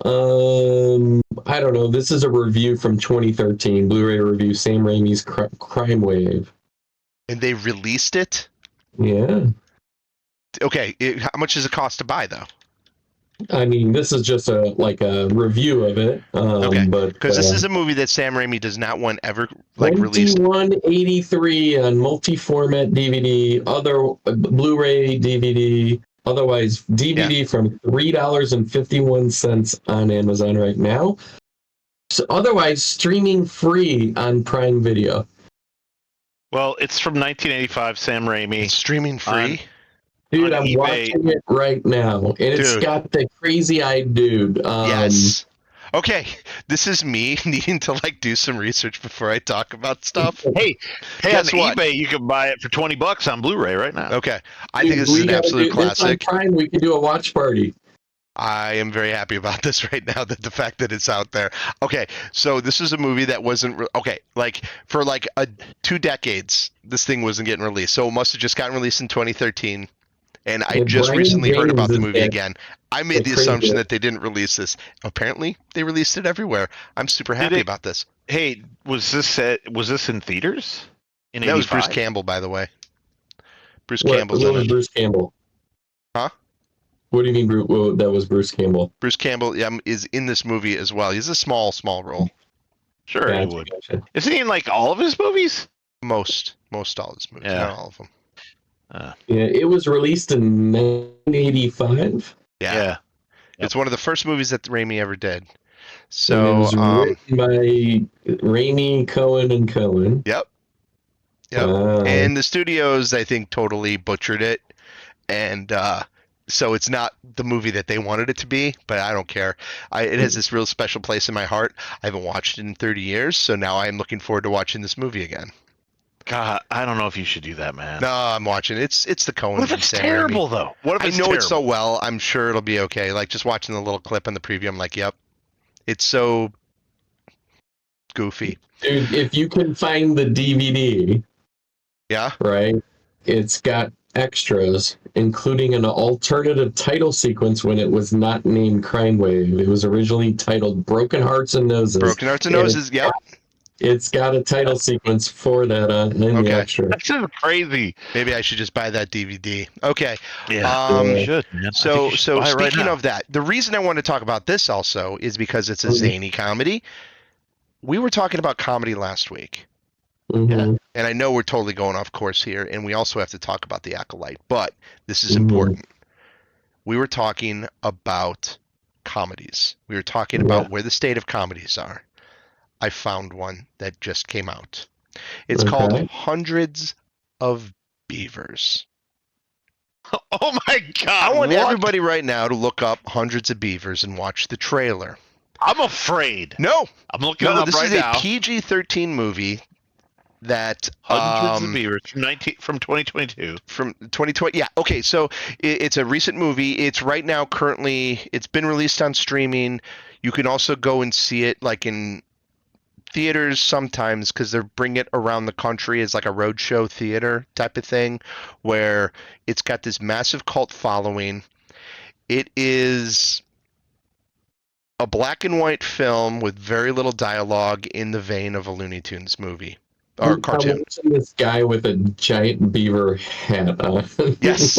I don't know. This is a review from 2013, Blu-ray review, Sam Raimi's Crime Wave. And they released it? Yeah. Okay. How much does it cost to buy, though? I mean, this is just a review of it. Okay, but because this is a movie that Sam Raimi does not want ever released. $21.83 on multi-format DVD, other Blu-ray DVD, otherwise DVD from $3.51 on Amazon right now. So otherwise, streaming free on Prime Video. Well, it's from 1985. Sam Raimi. It's streaming free. Dude, I'm eBay. Watching it right now, and it's got the crazy-eyed dude. Yes. Okay, this is me needing to do some research before I talk about stuff. Hey, on eBay you can buy it for $20 on Blu-ray right now. Okay, I think this is an absolute classic. This on Prime, we could do a watch party. I am very happy about this right now. That the fact that it's out there. Okay, so this is a movie that wasn't for 2 decades. This thing wasn't getting released, so it must have just gotten released in 2013. And I just recently heard about the movie again. I made the assumption that they didn't release this. Apparently, they released it everywhere. I'm super happy about this. Hey, was this in theaters? That was Bruce Campbell, by the way. Bruce Campbell's in it. Bruce Campbell? Huh? What do you mean that was Bruce Campbell? Bruce Campbell is in this movie as well. He's a small role. Sure, he would. Isn't he in all of his movies? Most all his movies, not all of them. Yeah, it was released in 1985. Yeah. It's one of the first movies that Raimi ever did. So it was written by Raimi, Cohen, and Cohen. Yep. And the studios, I think, totally butchered it, and so it's not the movie that they wanted it to be. But I don't care. It has this real special place in my heart. I haven't watched it in 30 years, so now I am looking forward to watching this movie again. God, I don't know if you should do that, man. No, I'm watching it. It's the Coens. What if it's terrible, though? What if it's terrible? I know it so well. I'm sure it'll be okay. Just watching the little clip on the preview, I'm like, yep. It's so goofy. Dude, if you can find the DVD, right, it's got extras, including an alternative title sequence when it was not named Crime Wave. It was originally titled Broken Hearts and Noses. Broken Hearts and Noses, yep. It's got a title sequence for that in the extra. That's just crazy. Maybe I should just buy that DVD. Okay. Yeah, you should. Man. So speaking of that, the reason I want to talk about this also is because it's a zany comedy. We were talking about comedy last week. Mm-hmm. And I know we're totally going off course here, and we also have to talk about the Acolyte, but this is important. We were talking about comedies. We were talking about where the state of comedies are. I found one that just came out. It's called Hundreds of Beavers. Oh my God! I want everybody right now to look up Hundreds of Beavers and watch the trailer. I'm afraid. No, I'm looking it up this right is now. a PG-13 movie that Hundreds of Beavers from 2022. From 2020, yeah. Okay, so it's a recent movie. It's right now currently. It's been released on streaming. You can also go and see it like in theaters sometimes because they bring it around the country as like a roadshow theater type of thing, where it's got this massive cult following. It is a black and white film with very little dialogue in the vein of a Looney Tunes movie or cartoon. I'm watching this guy with a giant beaver hat on. Yes,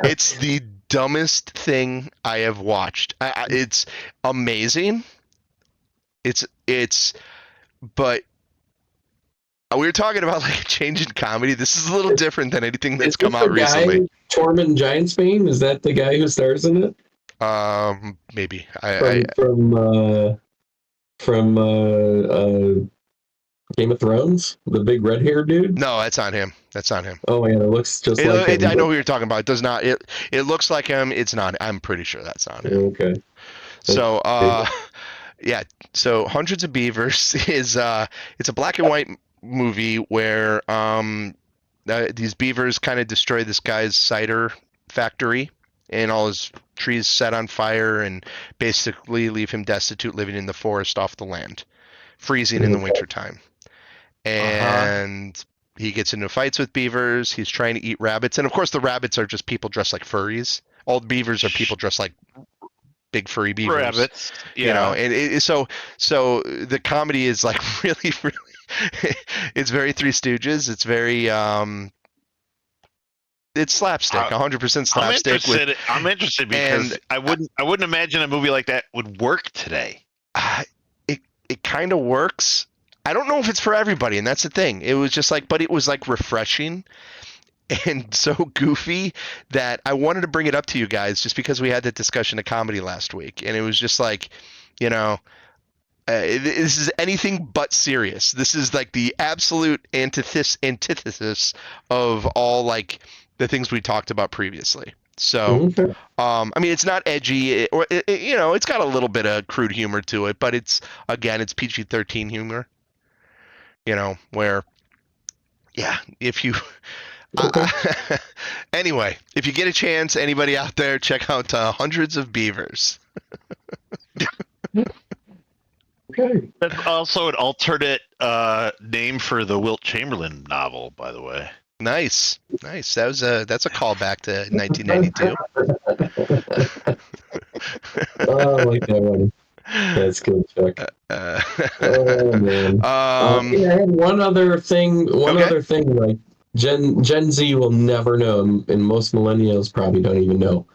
it's the dumbest thing I have watched. It's amazing. But we were talking about like a change in comedy. This is a little different than anything that's come out recently. Tormund Giantsbane, is that the guy who stars in it? Maybe. From Game of Thrones, the big red hair dude. No, that's not him. Oh man, it looks just like him. I know who you're talking about. It does not. It looks like him. It's not. I'm pretty sure that's not him. Okay. So yeah. So Hundreds of Beavers is it's a black and white movie where these beavers kind of destroy this guy's cider factory and all his trees set on fire and basically leave him destitute, living in the forest off the land, freezing in the wintertime. And he gets into fights with beavers. He's trying to eat rabbits. And of course, the rabbits are just people dressed like furries. All the beavers are people dressed like big furry beavers. Rabbits. Yeah. You know, and so the comedy is like really, really, it's very Three Stooges. It's very, it's slapstick, 100% slapstick. I'm interested because I wouldn't imagine a movie like that would work today. It kind of works. I don't know if it's for everybody, and that's the thing. It was just like, but it was like refreshing and so goofy that I wanted to bring it up to you guys just because we had that discussion of comedy last week, and it was just like, you know, this is anything but serious. This is like the absolute antithesis of all like the things we talked about previously. So, I mean, it's not edgy, you know, it's got a little bit of crude humor to it, but it's PG-13 humor. You know, where, yeah, if you, anyway, if you get a chance, anybody out there, check out Hundreds of Beavers. Okay. That's also an alternate name for the Wilt Chamberlain novel, by the way. Nice. That's a callback to 1992. Oh, I like that one. That's good, Chuck. Oh man. I had one other thing. Like Gen Z will never know, and most millennials probably don't even know.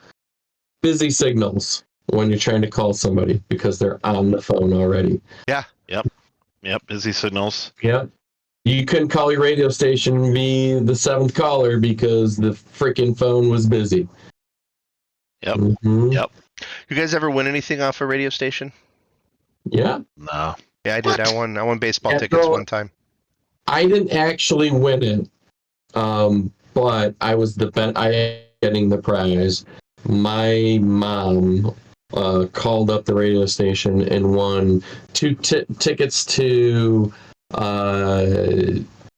Busy signals when you're trying to call somebody because they're on the phone already. Yeah. Yep. Busy signals. Yep. You couldn't call your radio station, be the seventh caller because the freaking phone was busy. Yep. Mm-hmm. Yep. You guys ever win anything off a radio station? Yeah. No. Yeah, I did. I won baseball tickets one time. I didn't actually win it, but I was getting the prize. My mom called up the radio station and won two tickets to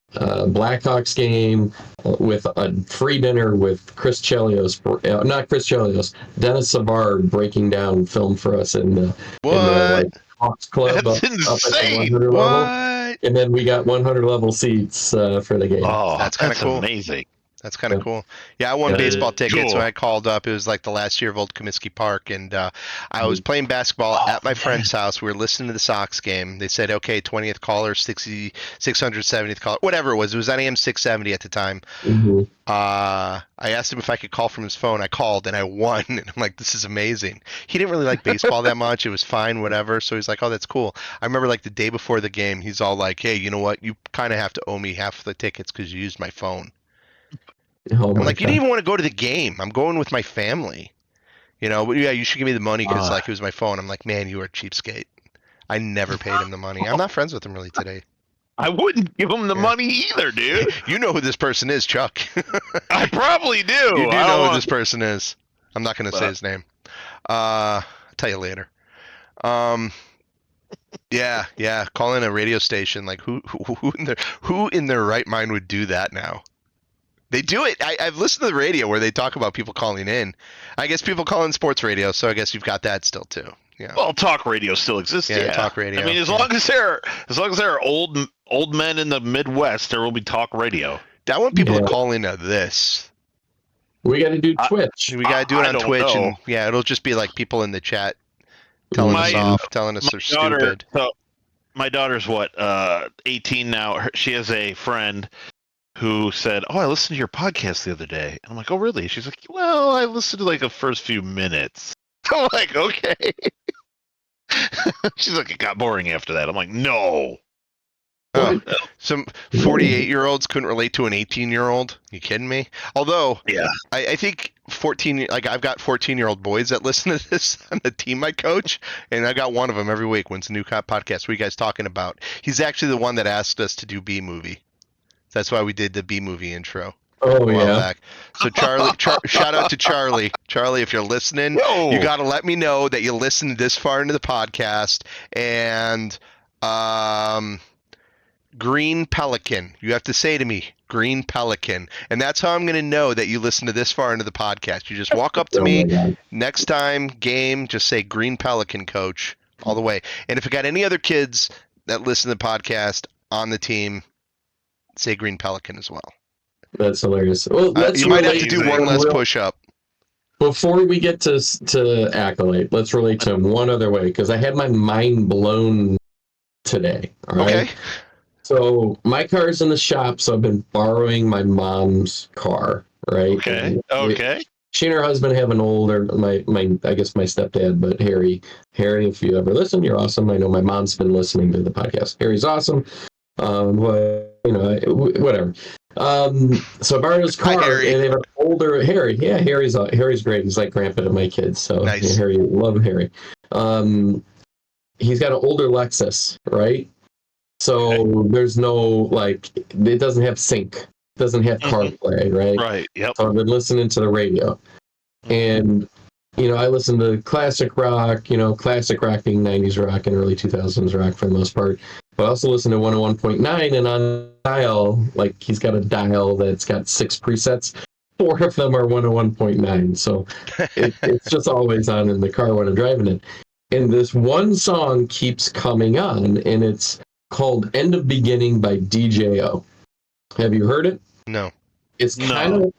Blackhawks game with a free dinner with Chris Chelios, not Chris Chelios, Dennis Savard breaking down film for us in the Hawks Club That's up insane. at the 100 level. And then we got 100 level seats for the game. Oh, that's kind of cool. Amazing. That's kind of cool. Yeah, I won baseball tickets when I called up. It was like the last year of Old Comiskey Park, and I was playing basketball at my friend's house. We were listening to the Sox game. They said, okay, 20th caller, 670th caller, whatever it was. It was on AM 670 at the time. Mm-hmm. I asked him if I could call from his phone. I called, and I won. And I'm like, this is amazing. He didn't really like baseball that much. It was fine, whatever. So he's like, oh, that's cool. I remember like the day before the game, he's all like, hey, you know what? You kind of have to owe me half the tickets because you used my phone. Oh I'm like, God. you didn't even want to go to the game. I'm going with my family. But yeah, you should give me the money because like it was my phone. I'm like, man, you are a cheapskate. I never paid him the money. I'm not friends with him really today. I wouldn't give him the money either, dude. You know who this person is, Chuck. I probably do. You do know who this person is. I'm not going to say his name. I'll tell you later. Yeah. Call in a radio station. Like who in their right mind would do that now? They do it. I've listened to the radio where they talk about people calling in. I guess people call in sports radio, so I guess you've got that still too. Yeah. Well, talk radio still exists. Yeah, talk radio. I mean, as long as there are old men in the Midwest, there will be talk radio. I want people to call into this. We got to do Twitch. We got to do it on Twitch, and it'll just be like people in the chat telling us off, telling us they're stupid. So my daughter's 18 now. She has a friend who said, "Oh, I listened to your podcast the other day." And I'm like, "Oh, really?" She's like, "Well, I listened to like the first few minutes." I'm like, "Okay." She's like, "It got boring after that." I'm like, "No." Oh, some 48-year-olds couldn't relate to an 18-year-old. You kidding me? Although, yeah, I think 14. Like I've got 14-year-old boys that listen to this on the team I coach, and I got one of them every week. When's the new podcast? What are you guys talking about? He's actually the one that asked us to do B movie. That's why we did the B movie intro. Oh yeah. Back. So Charlie, shout out to Charlie. Charlie, if you're listening, you got to let me know that you listened this far into the podcast. And Green Pelican. You have to say to me, Green Pelican. And that's how I'm going to know that you listen to this far into the podcast. You just walk up to me next time, game, just say Green Pelican, coach, all the way. And if you got any other kids that listen to the podcast on the team, say Green Pelican as well. That's hilarious. Well, you might have to do one less push-up. Before we get to Acolyte, let's relate to him one other way, because I had my mind blown today. All right? Okay. So my car's in the shop, so I've been borrowing my mom's car, right? Okay. She and her husband have an older, I guess my stepdad, but Harry, if you ever listen, you're awesome. I know my mom's been listening to the podcast. Harry's awesome. Whatever. So I borrowed his car, and they have an older Harry. Yeah, Harry's great. He's like grandpa to my kids. So nice. Harry, love Harry. He's got an older Lexus, right? So there's no it doesn't have sync, it doesn't have CarPlay, right? Right. Yep. So I've been listening to the radio, and I listen to classic rock. Classic rock being 90s rock and early 2000s rock for the most part. But I also listen to 101.9, and on dial, he's got a dial that's got 6 presets. 4 of them are 101.9, so it's just always on in the car when I'm driving it. And this one song keeps coming on, and it's called "End of Beginning" by DJO. Have you heard it? No. It's kind of.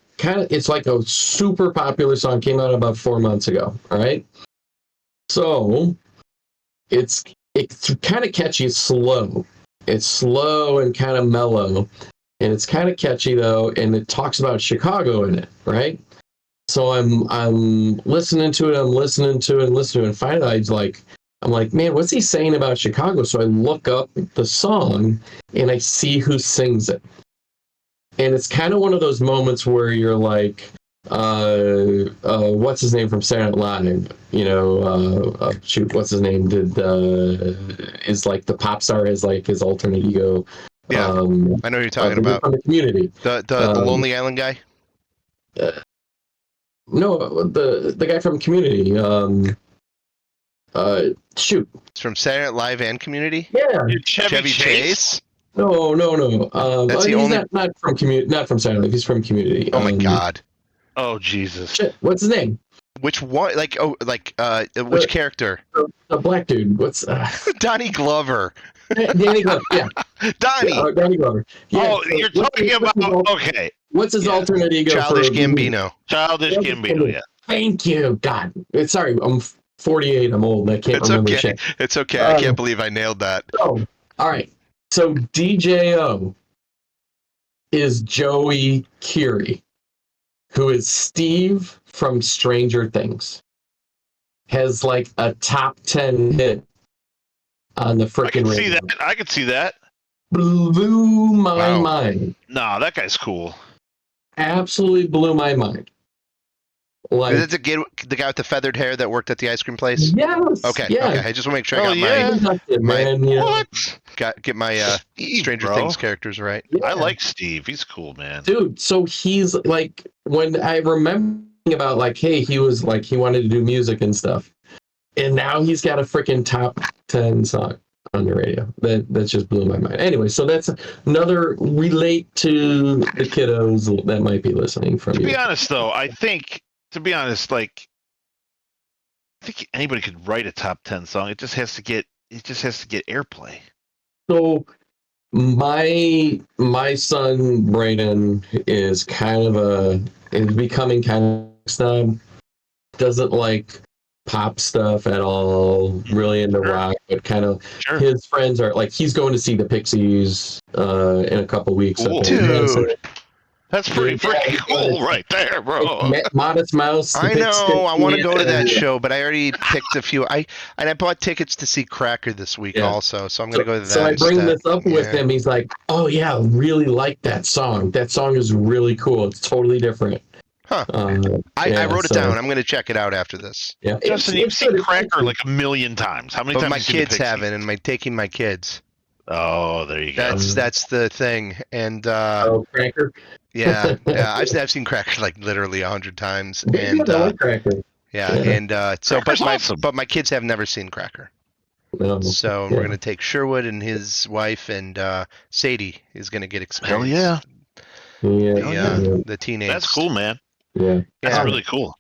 It's like a super popular song. Came out about 4 months ago. All right. So it's kind of catchy. It's slow. It's slow and kind of mellow, and it's kind of catchy though. And it talks about Chicago in it, right? So I'm listening to it, and finally I'm like, man, what's he saying about Chicago? So I look up the song and I see who sings it. And it's kind of one of those moments where you're like, what's his name from Saturday Night Live? What's his name? Is like the pop star has like his alternate ego. Yeah, I know who you're talking about. From the Community. The Lonely Island guy? No, the guy from Community. It's from Saturday Night Live and Community? Yeah. Chevy Chase? No. That's the only... not from Community. Not from Saturday Night. He's from Community. Oh my God. Oh Jesus. Shit. What's his name? Which one? Which character? The black dude. What's Donnie Glover? Danny Glover. Yeah. Donnie Glover. Yeah. Oh, you're talking about. Okay. What's his alternate ego? Childish Gambino. Childish Gambino. Yeah. Thank you. God. Sorry. I'm 48. I'm old. I can't remember shit. It's okay. I can't believe I nailed that. Oh, all right. So DJO is Joey Keery, who is Steve from Stranger Things. Has like a top 10 hit on the freaking radio. I could see that. Blew my mind. Nah, that guy's cool. Absolutely blew my mind. Like, Is it the guy with the feathered hair that worked at the ice cream place? yes, Okay. yeah. I just want to make sure I Oh, got yeah. Man, you know. What? get my Steve, Stranger bro. Things characters right. Yeah. I like Steve. He's cool, man. Dude, so he's like, when I remember about like, hey, he was like, he wanted to do music and stuff, and now he's got a freaking top 10 song on the radio. That just blew my mind. Anyway, so that's another relate to the kiddos that might be listening from To you. be honest, though, I think like, I think anybody could write a top 10 song. It just has to get airplay. So my son Brayden is becoming kind of snob. Doesn't like pop stuff at all. Really into rock, but kind of his friends are like, he's going to see the Pixies in a couple weeks. Cool. Dude. That's pretty freaking cool right there, bro. Modest Mouse. I know. I want to go to that show, but I already picked a few. I bought tickets to see Cracker this week also, so I'm going to go to that. So I bring this up with him. He's like, "Oh yeah, really like that song. That song is really cool. It's totally different." Huh. I wrote it down. I'm going to check it out after this. Yeah. Justin, you've seen Cracker like a million times. How many times? My kids haven't, and taking my kids. Oh, there you go. That's the thing, and Cracker. Yeah, I've seen Cracker like literally 100 times, and I like Cracker. Yeah, and so awesome. but my kids have never seen Cracker. No. So we're gonna take Sherwood and his wife, and Sadie is gonna get experience. Hell yeah. The teenage. That's cool, man. Yeah. That's really cool.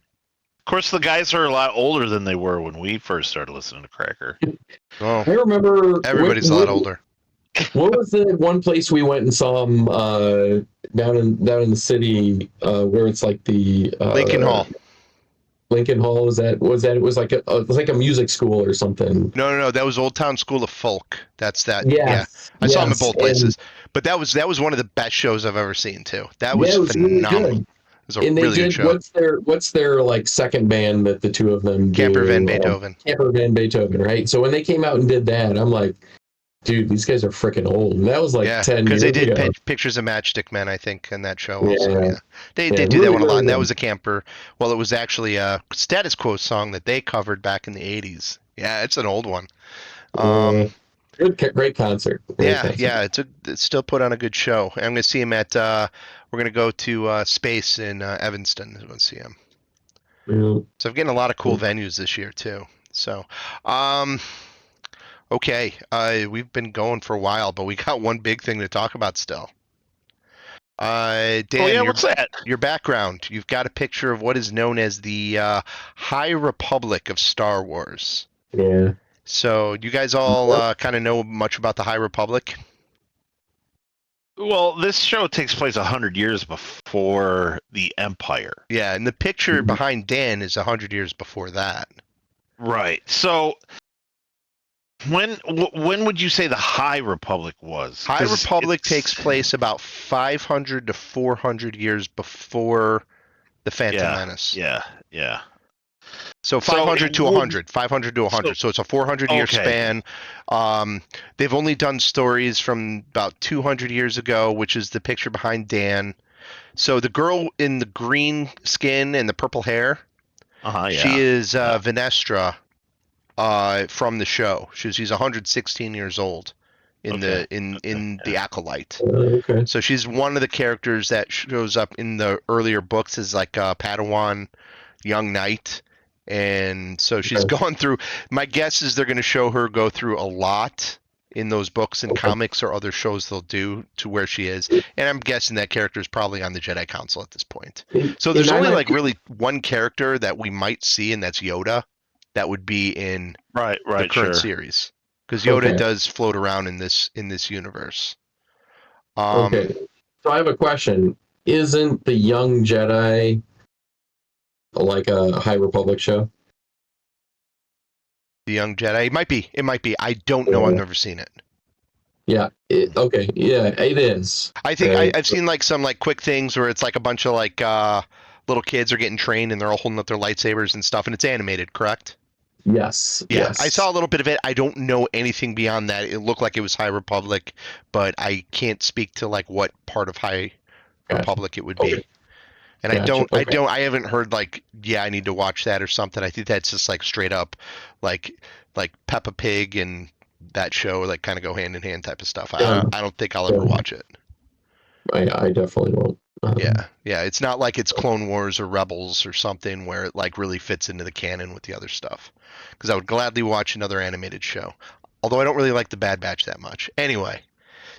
Of course, the guys are a lot older than they were when we first started listening to Cracker. Oh, I remember everybody's a lot older. What was the one place we went and saw him down in the city where it's like the Lincoln Hall? Lincoln Hall, was that it was like a music school or something. No, that was Old Town School of Folk. That's that. Yes, I saw him at both places. But that was one of the best shows I've ever seen too. That was phenomenal. Really good. It was a really good show. What's their like second band that the two of them do? Camper Van Beethoven. Camper Van Beethoven, right? So when they came out and did that, I'm like, dude, these guys are freaking old. And that was like 10 years ago. Because they did Pictures of Matchstick Men, I think, in that show also. Yeah. They do really, that one a lot. And that was a camper. Well, it was actually a Status Quo song that they covered back in the 80s. Yeah, it's an old one. Great concert. Yeah, it's still put on a good show. I'm going to see him at, we're going to go to Space in Evanston. I'm going to see him. So I'm getting a lot of cool venues this year, too. So, okay, we've been going for a while, but we got one big thing to talk about still. Dan, what's that? Your background. You've got a picture of what is known as the High Republic of Star Wars. Yeah. So you guys all kind of know much about the High Republic? Well, this show takes place 100 years before the Empire. Yeah, and the picture behind Dan is 100 years before that. Right. So when would you say the High Republic was? High Republic takes place about 500 to 400 years before the Phantom Menace. Yeah. So 500 to 100. 500 to 100. So it's a 400-year span. They've only done stories from about 200 years ago, which is the picture behind Dan. So the girl in the green skin and the purple hair, she is Venestra from the show. She's 116 years old in the Acolyte. Okay. So she's one of the characters that shows up in the earlier books as like a Padawan young knight. And so she's gone through, my guess is they're going to show her go through a lot in those books and comics or other shows they'll do to where she is. And I'm guessing that character is probably on the Jedi Council at this point. So there's only like really one character that we might see, and that's Yoda. That would be in the current series. Because Yoda does float around in this universe. Okay. So I have a question. Isn't the Young Jedi like a High Republic show? The Young Jedi? It might be. I don't know. I've never seen it. Yeah. Okay. Yeah, it is. I think I've seen like some like quick things where it's like a bunch of like little kids are getting trained and they're all holding up their lightsabers and stuff, and it's animated, correct? Yes. Yeah. Yes. I saw a little bit of it. I don't know anything beyond that. It looked like it was High Republic, but I can't speak to like what part of High Republic it would be. And Gotcha. I haven't heard like, yeah, I need to watch that or something. I think that's just like straight up, like Peppa Pig and that show like kind of go hand in hand type of stuff. I don't think I'll ever watch it. I definitely won't. Yeah. It's not like it's Clone Wars or Rebels or something where it like really fits into the canon with the other stuff. Because I would gladly watch another animated show. Although I don't really like the Bad Batch that much. Anyway,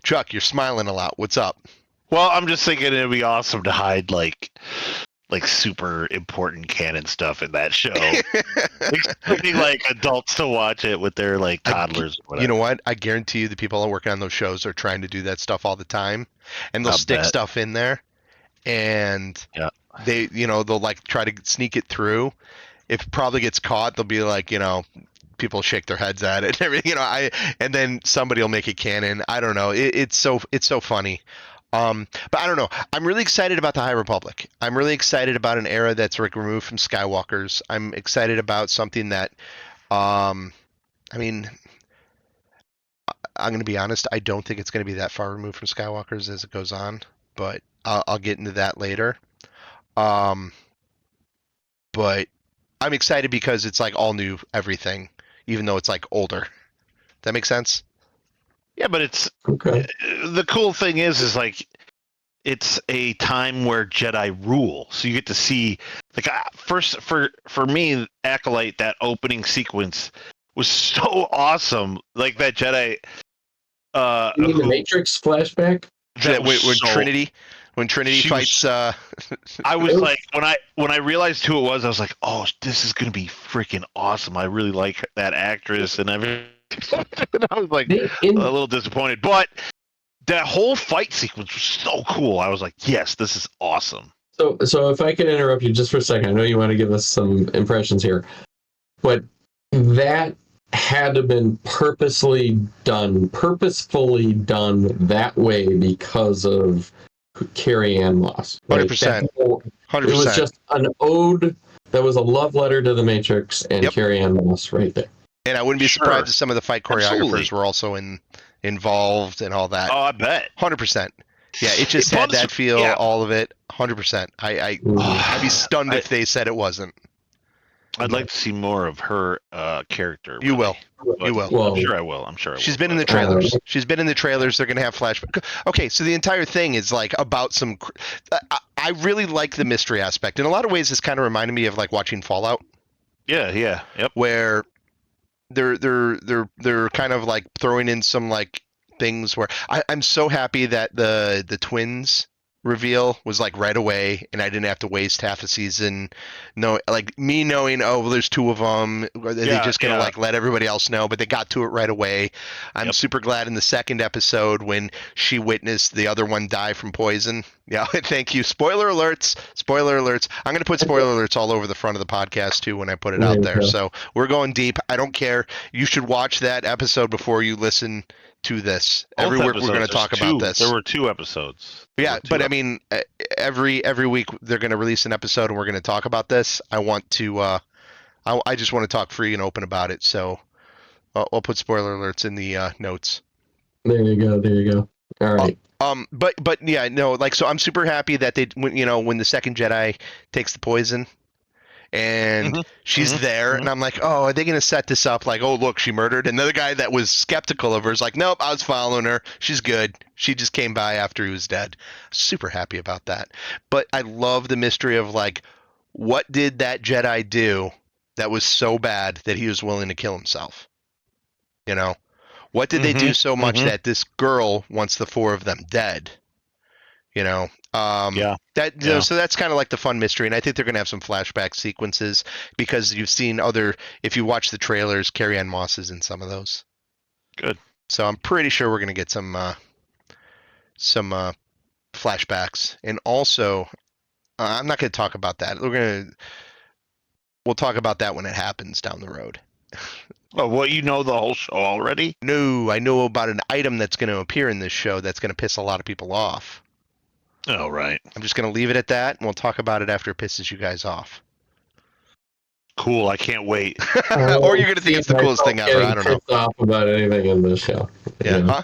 Chuck, you're smiling a lot. What's up? Well, I'm just thinking it'd be awesome to hide like super important canon stuff in that show. Expecting like adults to watch it with their like toddlers or whatever. You know what? I guarantee you the people that work on those shows are trying to do that stuff all the time. And they'll stick stuff in there. And they, they'll like try to sneak it through. If it probably gets caught, they'll be like, people shake their heads at it and everything, and then somebody will make it canon. I don't know. It's so funny. But I don't know. I'm really excited about the High Republic. I'm really excited about an era that's like removed from Skywalkers. I'm excited about something that, I mean, I'm going to be honest. I don't think it's going to be that far removed from Skywalkers as it goes on, but I'll get into that later. But I'm excited because it's like all new everything, even though it's like older. That makes sense? Yeah, but it's Okay. The cool thing is like it's a time where Jedi rule, so you get to see like first for me, Acolyte, that opening sequence was so awesome. Like that Jedi. You mean the Matrix flashback? When Trinity fights. I was like, when I realized who it was, I was like, oh, this is gonna be freaking awesome. I really like that actress and everything. And I was like a little disappointed, but that whole fight sequence was so cool. I was like, yes, this is awesome. So if I could interrupt you just for a second, I know you want to give us some impressions here, but that had to have been purposefully done that way because of Carrie Ann Moss. 100%. 100%. It was just an ode that was a love letter to the Matrix and Carrie Ann Moss right there. And I wouldn't be surprised if some of the fight choreographers were also involved and all that. Oh, I bet. 100%. Yeah, it just had that feel, all of it. 100%. I'd be stunned if they said it wasn't. I'd like to see more of her character. You will. You will. Well, I'm sure I will. She's been in the trailers. She's been in the trailers. They're going to have flashbacks. Okay, so the entire thing is like about some. I really like the mystery aspect. In a lot of ways, this kind of reminded me of like watching Fallout. Yeah. Yep. Where they're kind of like throwing in some like things where I'm so happy that the twins reveal was like right away, and I didn't have to waste half a season. No, like me knowing, oh, well, there's two of them. Are they just gonna like let everybody else know? But they got to it right away. I'm super glad in the second episode when she witnessed the other one die from poison. Yeah, thank you. Spoiler alerts. I'm gonna put spoiler alerts all over the front of the podcast too when I put it out there. So we're going deep. I don't care. You should watch that episode before you listen to this. Every week we're going to talk about this. There were 2 episodes. I mean, every week they're going to release an episode and we're going to talk about this. I want to. I just want to talk free and open about it. So I'll put spoiler alerts in the notes. There you go. All right. But yeah, no, like, so I'm super happy that when the second Jedi takes the poison. And she's there, and I'm like, oh, are they going to set this up like, oh, look, she murdered? And the other guy that was skeptical of her is like, nope, I was following her. She's good. She just came by after he was dead. Super happy about that. But I love the mystery of like, what did that Jedi do that was so bad that he was willing to kill himself? What did they do so much that this girl wants the 4 of them dead? So that's kind of like the fun mystery, and I think they're going to have some flashback sequences because you've seen if you watch the trailers, Carrie Ann Moss is in some of those. Good. So I'm pretty sure we're going to get some flashbacks, and also I'm not going to talk about that. We'll talk about that when it happens down the road. Oh, well, you know the whole show already? No, I know about an item that's going to appear in this show that's going to piss a lot of people off. Oh, right. I'm just going to leave it at that, and we'll talk about it after it pisses you guys off. Cool, I can't wait. Or you're going to think it's the coolest thing ever. I don't know. Off about anything in this show. Yeah. Huh?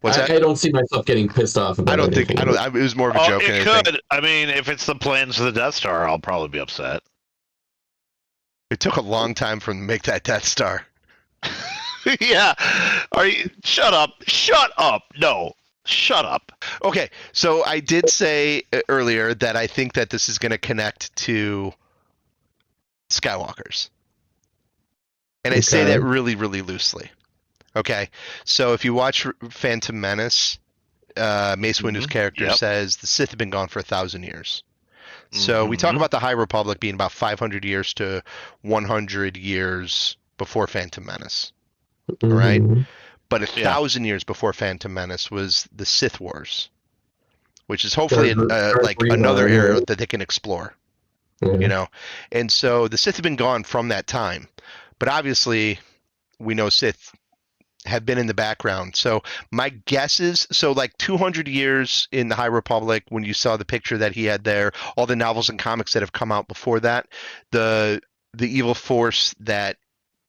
What's that? I don't see myself getting pissed off about anything. It was more of a joke. It could. I mean, if it's the plans for the Death Star, I'll probably be upset. It took a long time for them to make that Death Star. Yeah. Shut up. Shut up. No. Shut up. Okay, so I did say earlier that I think that this is going to connect to Skywalkers. And I say that really, really loosely. Okay, so if you watch Phantom Menace, Mace Windu's character says the Sith have been gone for 1,000 years. So we talk about the High Republic being about 500 years to 100 years before Phantom Menace. Right? But 1,000 years before Phantom Menace was the Sith Wars, which is hopefully like another era that they can explore. You know, and so the Sith have been gone from that time, but obviously we know Sith have been in the background. So my guess is, so like 200 years in the High Republic, when you saw the picture that he had there, all the novels and comics that have come out before that, the evil force that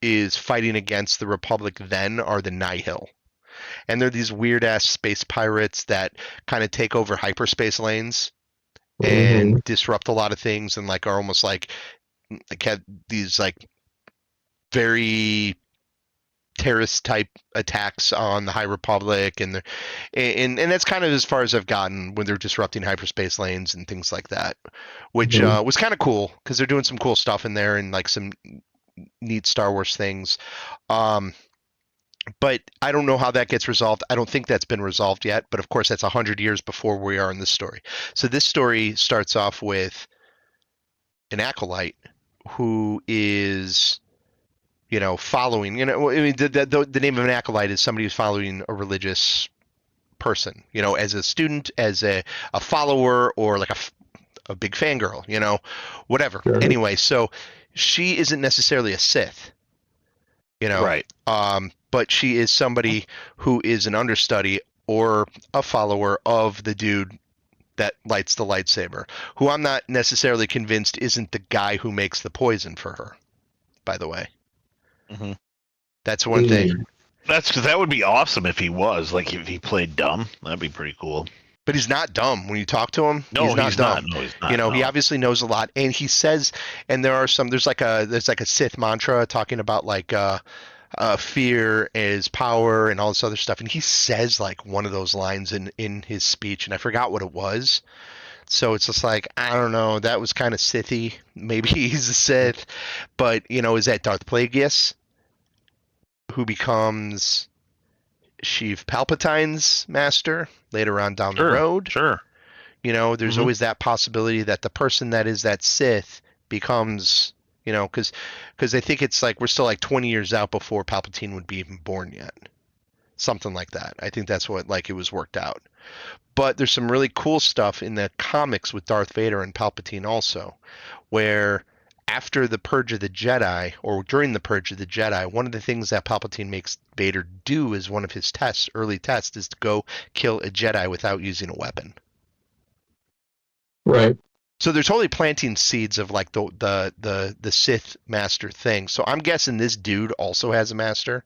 is fighting against the Republic then are the Nihil. And they're these weird ass space pirates that kind of take over hyperspace lanes and disrupt a lot of things, and like are almost like have these like very terrorist type attacks on the High Republic, and that's kind of as far as I've gotten when they're disrupting hyperspace lanes and things like that, which was kind of cool because they're doing some cool stuff in there and like some neat Star Wars things. But I don't know how that gets resolved. I don't think that's been resolved yet, but of course that's 100 years before we are in this story. So this story starts off with an acolyte who is, you know, following, you know, I mean, the name of an acolyte is somebody who's following a religious person, you know, as a student, as a follower, or like a big fangirl, you know, whatever. Sure. Anyway, so she isn't necessarily a Sith, you know, right? But she is somebody who is an understudy or a follower of the dude that lights the lightsaber, who I'm not necessarily convinced isn't the guy who makes the poison for her, by the way. That's one thing. That would be awesome if he was, like, if he played dumb. That'd be pretty cool. But he's not dumb when you talk to him. No, he's not dumb. No, he's not. You know, he obviously knows a lot, and he says, and there's like a Sith mantra talking about like fear is power and all this other stuff, and he says like one of those lines in his speech, and I forgot what it was. So it's just like, I don't know, that was kind of Sithy. Maybe he's a Sith, but you know, is that Darth Plagueis, who becomes Sheev Palpatine's master later on down the road? Sure. You know, there's always that possibility that the person that is that Sith becomes, you know, because I think it's like we're still like 20 years out before Palpatine would be even born yet. Something like that. I think that's what, like, it was worked out. But there's some really cool stuff in the comics with Darth Vader and Palpatine also, where after the Purge of the Jedi, or during the Purge of the Jedi, one of the things that Palpatine makes Vader do as one of his tests, early tests, is to go kill a Jedi without using a weapon. Right. So they're totally planting seeds of like the Sith master thing. So I'm guessing this dude also has a master,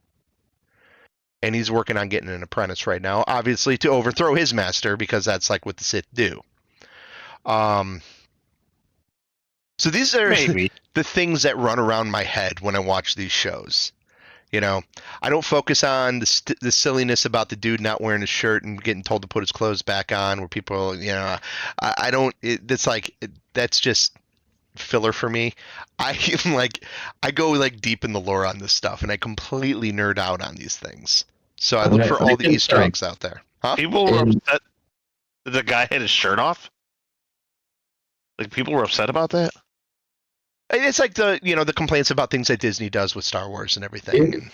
and he's working on getting an apprentice right now, obviously to overthrow his master, because that's like what the Sith do. So these are the things that run around my head when I watch these shows. You know, I don't focus on the silliness about the dude not wearing his shirt and getting told to put his clothes back on, where people, you know, I don't. That's just filler for me. I go like deep in the lore on this stuff, and I completely nerd out on these things. So I look for all the Easter eggs out there. Huh? People were upset that the guy had his shirt off. Like, people were upset about that. It's like the complaints about things that Disney does with Star Wars and everything.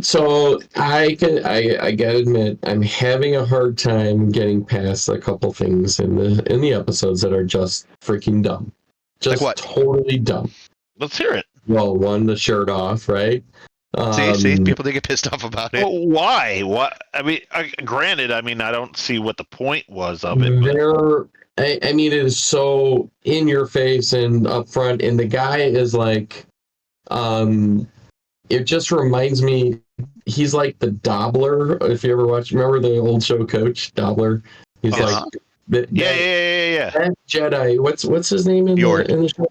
So I gotta admit, I'm having a hard time getting past a couple things in the episodes that are just freaking dumb. Just like what? Totally dumb. Let's hear it. Well, one, the shirt off, right? See, people did get pissed off about it. Well, why? What? I mean, granted, I don't see what the point was of it. But... I mean, it is so in your face and up front, and the guy is like, it just reminds me he's like the Dobbler. If you ever remember the old show Coach Dobbler? He's like Yeah. that Jedi. What's his name in Yord. the show?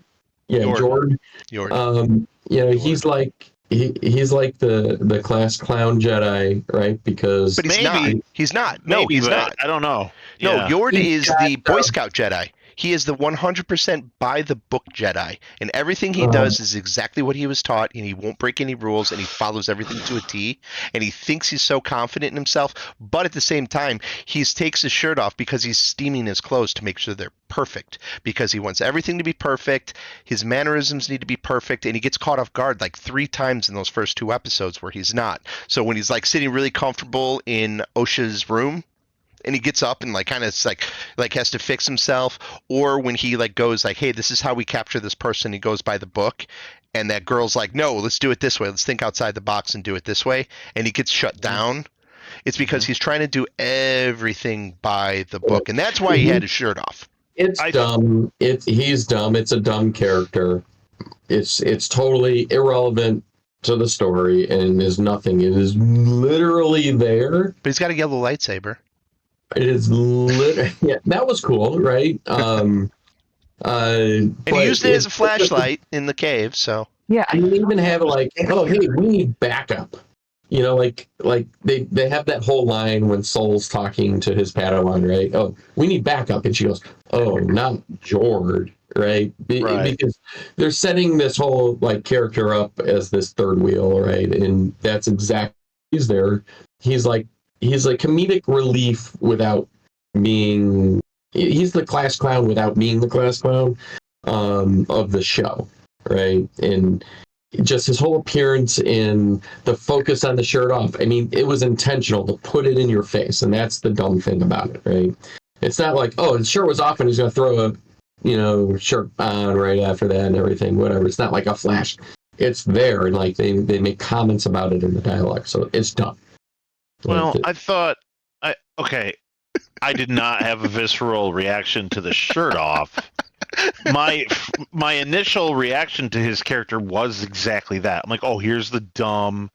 Yeah, Yord. Yord. Yord. He's like he's like the class clown Jedi, right? Because but he's not. No, he's not. I don't know. No, Yeah. Yord is the Boy Scout Jedi. He is the 100% by the book Jedi, and everything he does is exactly what he was taught, and he won't break any rules, and he follows everything to a T, and he thinks he's so confident in himself, but at the same time, he takes his shirt off because he's steaming his clothes to make sure they're perfect, because he wants everything to be perfect, his mannerisms need to be perfect, and he gets caught off guard like 3 times in those first 2 episodes where he's not. So when he's like sitting really comfortable in Osha's room, and he gets up and like kind of like has to fix himself, or when he like goes like, hey, this is how we capture this person, he goes by the book, and that girl's like, no, let's do it this way, let's think outside the box and do it this way, and he gets shut down. It's because he's trying to do everything by the book, and that's why he had his shirt off. It's dumb. He's dumb. It's a dumb character. It's totally irrelevant to the story and is nothing. It is literally there. But he's got a yellow lightsaber. It is yeah, that was cool, right? And he used it as a flashlight in the cave, so. Yeah, I didn't even have like, oh, hey, we need backup. You know, like they have that whole line when Soul's talking to his Padawan, right? Oh, we need backup. And she goes, oh, not Yord, right? Because they're setting this whole like character up as this third wheel, right? And that's exactly he's there. He's like comedic relief without being. He's the class clown without being the class clown of the show, right? And just his whole appearance and the focus on the shirt off. I mean, it was intentional to put it in your face, and that's the dumb thing about it, right? It's not like, oh, his shirt was off and he's going to throw a shirt on right after that and everything, whatever. It's not like a flash. It's there, and like they make comments about it in the dialogue, so it's dumb. Well, I thought, I did not have a visceral reaction to the shirt off. My initial reaction to his character was exactly that. I'm like, oh, here's the dumb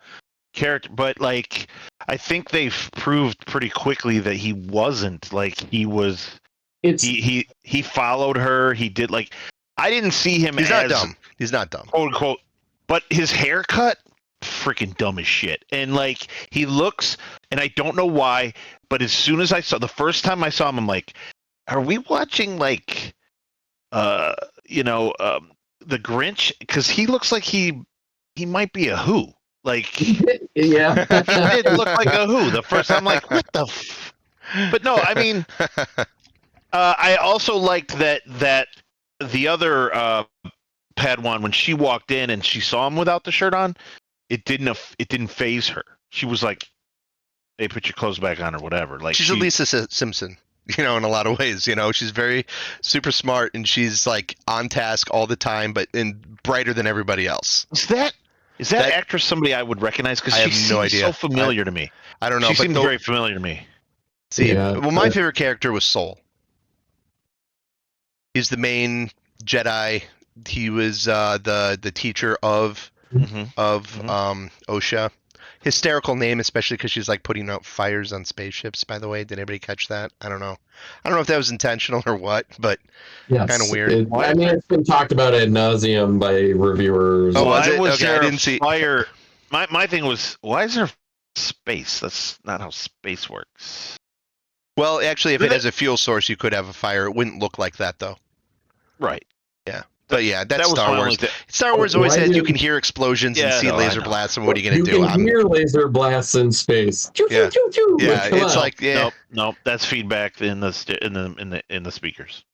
character. But like, I think they've proved pretty quickly that he wasn't. Like, he was. He followed her. He did like. I didn't see him as. Not dumb. He's not dumb. Quote unquote. But his haircut, freaking dumb as shit. And like, he looks, and I don't know why, but as soon as the first time I saw him, I'm like, are we watching like. The Grinch, because he looks like he might be a Who. Like, yeah, he did look like a Who. The first time, I'm like, what the? But no, I mean, I also liked that the other Padawan, when she walked in and she saw him without the shirt on, it didn't faze her. She was like, "Hey, put your clothes back on," or whatever. Like, she's Lisa Simpson. In a lot of ways, she's very super smart and she's like on task all the time, but brighter than everybody else. Is that actress somebody I would recognize? Because she seems so familiar to me. I don't know. She seems very familiar to me. See, well, my favorite character was Soul. He's the main Jedi. He was the teacher of Osha. Hysterical name, especially because she's like putting out fires on spaceships. By the way, did anybody catch that? I don't know if that was intentional or what, but kind of weird. It's been talked about ad nauseum by reviewers. Oh, was it? Okay, I didn't see fire. My thing was, why is there space? That's not how space works. Well, actually, if it has a fuel source, you could have a fire. It wouldn't look like that, though. Right. Yeah. But yeah, that's Star Wars. Star Wars always says you can hear explosions and see laser blasts, and what are you going to do? You can hear laser blasts in space. Yeah, it's like nope. That's feedback in the speakers.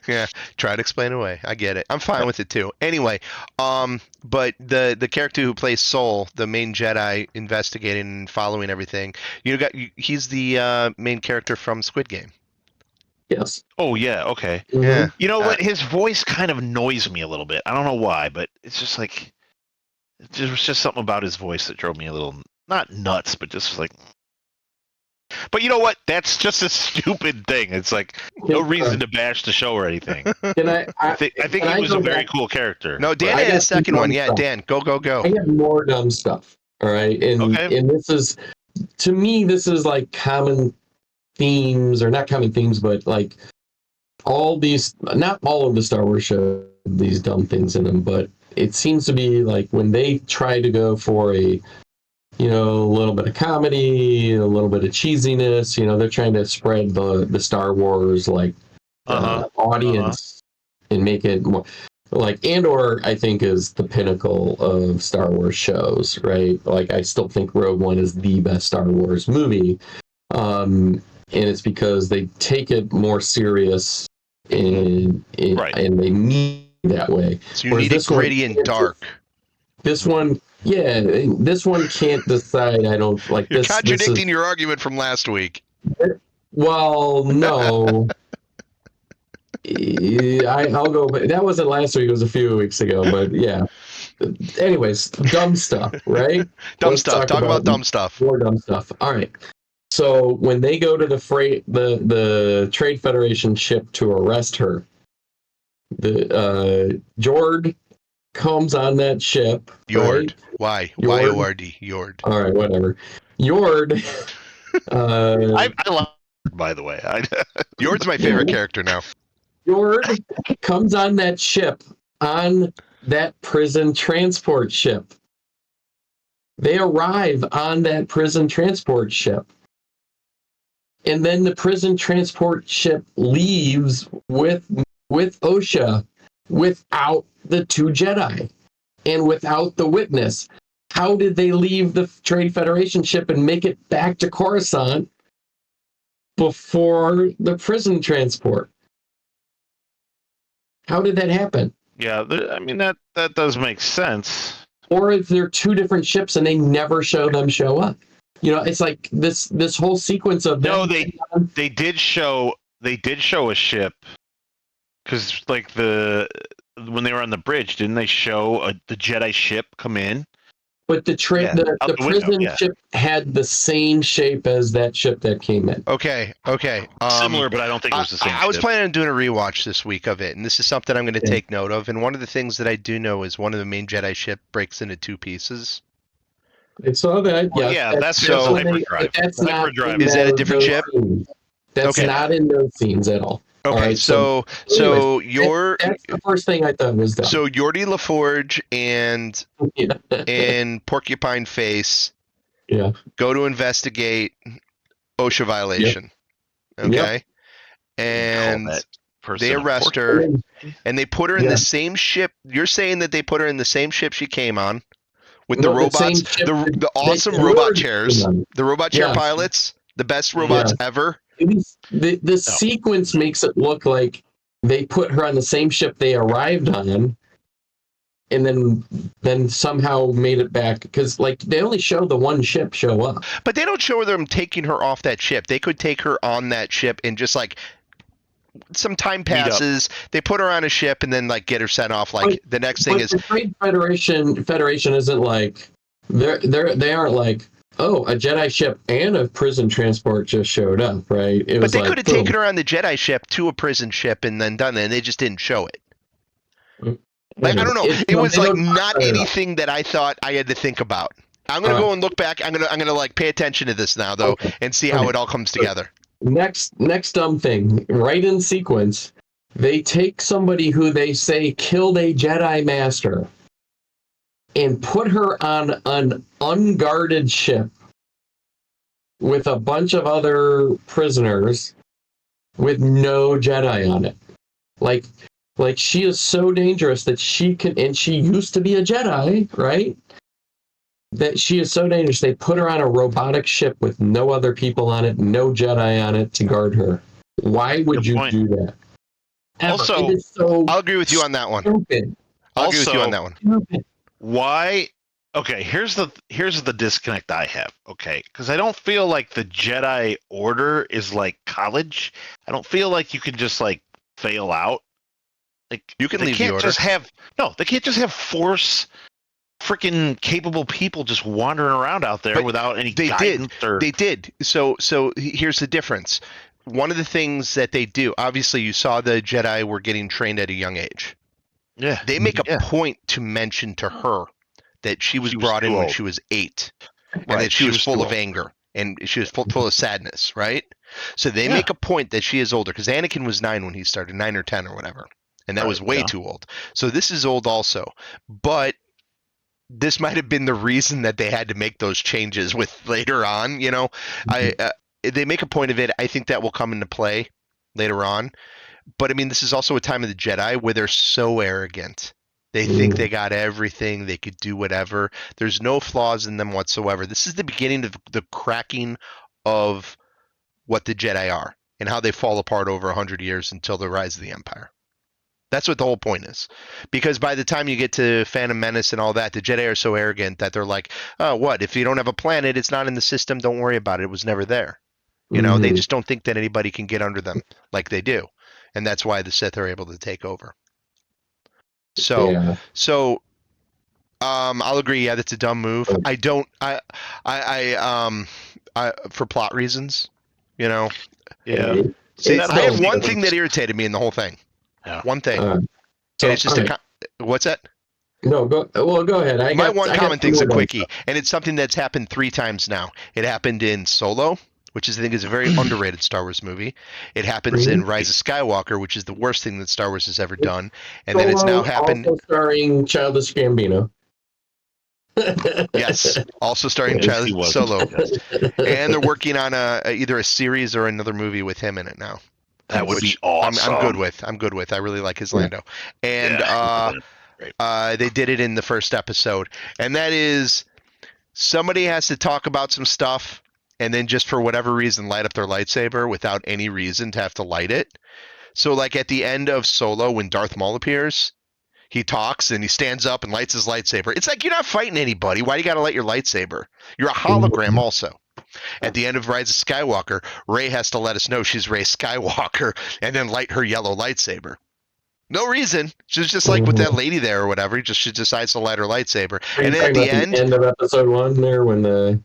Yeah, try to explain it away. I get it. I'm fine with it too. Anyway, but the character who plays Soul, the main Jedi investigating and following everything, he's the main character from Squid Game. Yes. Oh yeah. Okay. Yeah. You know what? His voice kind of annoys me a little bit. I don't know why, but it's just like there was just something about his voice that drove me a little not nuts, but just like. But you know what? That's just a stupid thing. It's like no reason to bash the show or anything. I think he was a very cool character. No, Dan had his second one. Yeah, Dan, go. I have more dumb stuff. All right, and this is, to me, this is like common themes, or not common themes, but like all these, not all of the Star Wars shows, these dumb things in them, but it seems to be like when they try to go for a, you know, a little bit of comedy, a little bit of cheesiness, you know, they're trying to spread the Star Wars like audience and make it more like, Andor, I think, is the pinnacle of Star Wars shows, right? Like, I still think Rogue One is the best Star Wars movie. And it's because they take it more serious and they mean that way. So you need it gritty and dark. This one, this one can't decide. I don't like You're this. You're contradicting your argument from last week. Well, no. I'll go. That wasn't last week. It was a few weeks ago. But yeah. Anyways, dumb stuff, right? Dumb stuff. Talk about dumb stuff. More dumb stuff. All right. So when they go to the Trade Federation ship to arrest her, the Yord comes on that ship. Yord. Right? Why? Y-O-R-D. Yord. All right, whatever. Yord. I love it, by the way. Yord's my favorite character now. Yord comes on that ship, on that prison transport ship. They arrive on that prison transport ship. And then the prison transport ship leaves with Osha without the two Jedi and without the witness. How did they leave the Trade Federation ship and make it back to Coruscant before the prison transport? How did that happen? Yeah, I mean, that does make sense. Or if they're two different ships and they never show them show up. You know, it's like this whole sequence of them. No, they did show a ship, because like when they were on the bridge, didn't they show the Jedi ship come in? But the prison ship had the same shape as that ship that came in. Okay. Similar, but I don't think it was the same. I was planning on doing a rewatch this week of it, and this is something I'm going to take note of. And one of the things that I do know is one of the main Jedi ship breaks into two pieces. I saw that. That's hyperdrive. That's not. Is that a different ship? That's not in those scenes at all. Okay, right, so that's the first thing I thought was done. So Yordi LaForge and Porcupine Face go to investigate OSHA violation. Yep. Okay. And they arrest her and they put her in the same ship. You're saying that they put her in the same ship she came on with the robots, the awesome robot chairs, the robot chair pilots, the best robots ever. The sequence makes it look like they put her on the same ship they arrived on, and then somehow made it back, because like they only show the one ship show up. But they don't show them taking her off that ship. They could take her on that ship and just like some time passes, they put her on a ship and then like get her sent off. Like the next thing is the Trade Federation isn't like they aren't like, oh, a Jedi ship and a prison transport just showed up, right? But they could have taken her on the Jedi ship to a prison ship and then done that, and they just didn't show it. Like, I don't know. It was like not anything that I thought I had to think about. I'm gonna go and look back. I'm gonna like pay attention to this now though, and see how it all comes together. Next dumb thing, right in sequence, they take somebody who they say killed a Jedi Master and put her on an unguarded ship with a bunch of other prisoners with no Jedi on it. Like she is so dangerous that she can, and she used to be a Jedi, right? That she is so dangerous, they put her on a robotic ship with no other people on it, no Jedi on it to guard her. Why would you do that? Also, I'll agree with you on that one. Stupid. I'll agree with you on that one. Why? Okay, here's the disconnect I have. Okay, because I don't feel like the Jedi Order is like college. I don't feel like you can just like fail out. Like you can leave the order. They can't just have freaking capable people just wandering around out there without any guidance. They did. So here's the difference. One of the things that they do, obviously, you saw the Jedi were getting trained at a young age. Yeah. They make a point to mention to her that she was brought in when she was 8, and that she was full of anger and she was full of sadness, right? So they make a point that she is older, because Anakin was 9 when he started, 9 or 10 or whatever, and that was way too old. So this is old also, but this might have been the reason that they had to make those changes with later on. You know, they make a point of it. I think that will come into play later on. But I mean, this is also a time of the Jedi where they're so arrogant. They think they got everything. They could do whatever. There's no flaws in them whatsoever. This is the beginning of the cracking of what the Jedi are and how they fall apart over 100 years until the rise of the Empire. That's what the whole point is. Because by the time you get to Phantom Menace and all that, the Jedi are so arrogant that they're like, oh, what? If you don't have a planet, it's not in the system. Don't worry about it. It was never there. You know, they just don't think that anybody can get under them like they do. And that's why the Sith are able to take over. So I'll agree. Yeah, that's a dumb move. I for plot reasons, you know. Yeah. See, I had one thing that irritated me in the whole thing. Yeah. One thing. And it's just what's that? No, go ahead. My one comment thing's a quickie, and it's something that's happened 3 times now. It happened in Solo, which I think is a very underrated Star Wars movie. It happens in Rise of Skywalker, which is the worst thing that Star Wars has ever done. And then it's now happened. Also starring Childish Gambino. Yes, also starring Solo. And they're working on either a series or another movie with him in it now. That would be awesome. I'm good with. I really like his Lando. And they did it in the first episode. And that is, somebody has to talk about some stuff and then just for whatever reason light up their lightsaber without any reason to have to light it. So like at the end of Solo, when Darth Maul appears, he talks and he stands up and lights his lightsaber. It's like, you're not fighting anybody. Why do you got to light your lightsaber? You're a hologram also. At the end of Rise of Skywalker, Rey has to let us know she's Rey Skywalker and then light her yellow lightsaber. No reason. She's just like with that lady there or whatever. She decides to light her lightsaber. And then at the end of episode 1 there, when the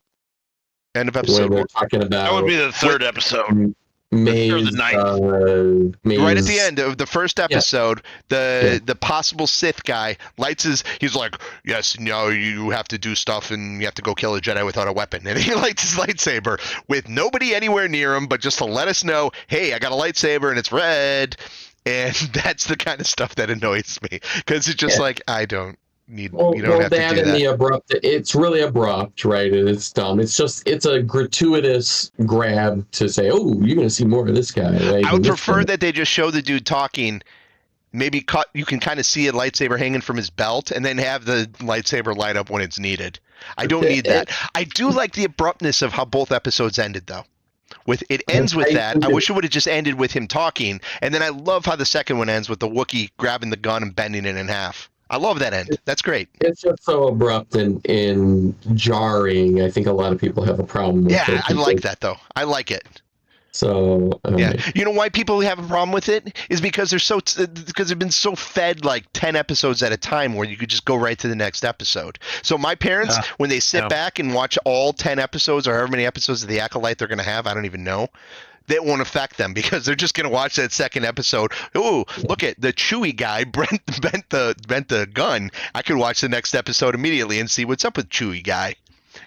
end of episode 1, talking about that would be the 3rd episode. Maze, or the 9th. Right at the end of the first episode, the possible Sith guy lights his. He's like, yes, no, you have to do stuff and you have to go kill a Jedi without a weapon. And he lights his lightsaber with nobody anywhere near him, but just to let us know, hey, I got a lightsaber and it's red. And that's the kind of stuff that annoys me, because it's just like, I don't need. You don't have to do that. The abrupt. It's really abrupt, right? And it's dumb. It's a gratuitous grab to say, oh, you're going to see more of this guy. Right? I would prefer that they just show the dude talking. Maybe cut. You can kind of see a lightsaber hanging from his belt, and then have the lightsaber light up when it's needed. I don't need that. I do like the abruptness of how both episodes ended, though. It ends with that. I wish it would have just ended with him talking, and then I love how the second one ends with the Wookiee grabbing the gun and bending it in half. I love that end. That's great. It's just so abrupt and jarring. I think a lot of people have a problem with it. Yeah, I like that, though. I like it. So you know why people have a problem with it is because they've been so fed like 10 episodes at a time where you could just go right to the next episode. So my parents, when they sit back and watch all 10 episodes or however many episodes of the Acolyte they're going to have, I don't even know, that won't affect them because they're just going to watch that second episode. Oh, look at the Chewie guy bent the gun. I could watch the next episode immediately and see what's up with Chewie guy.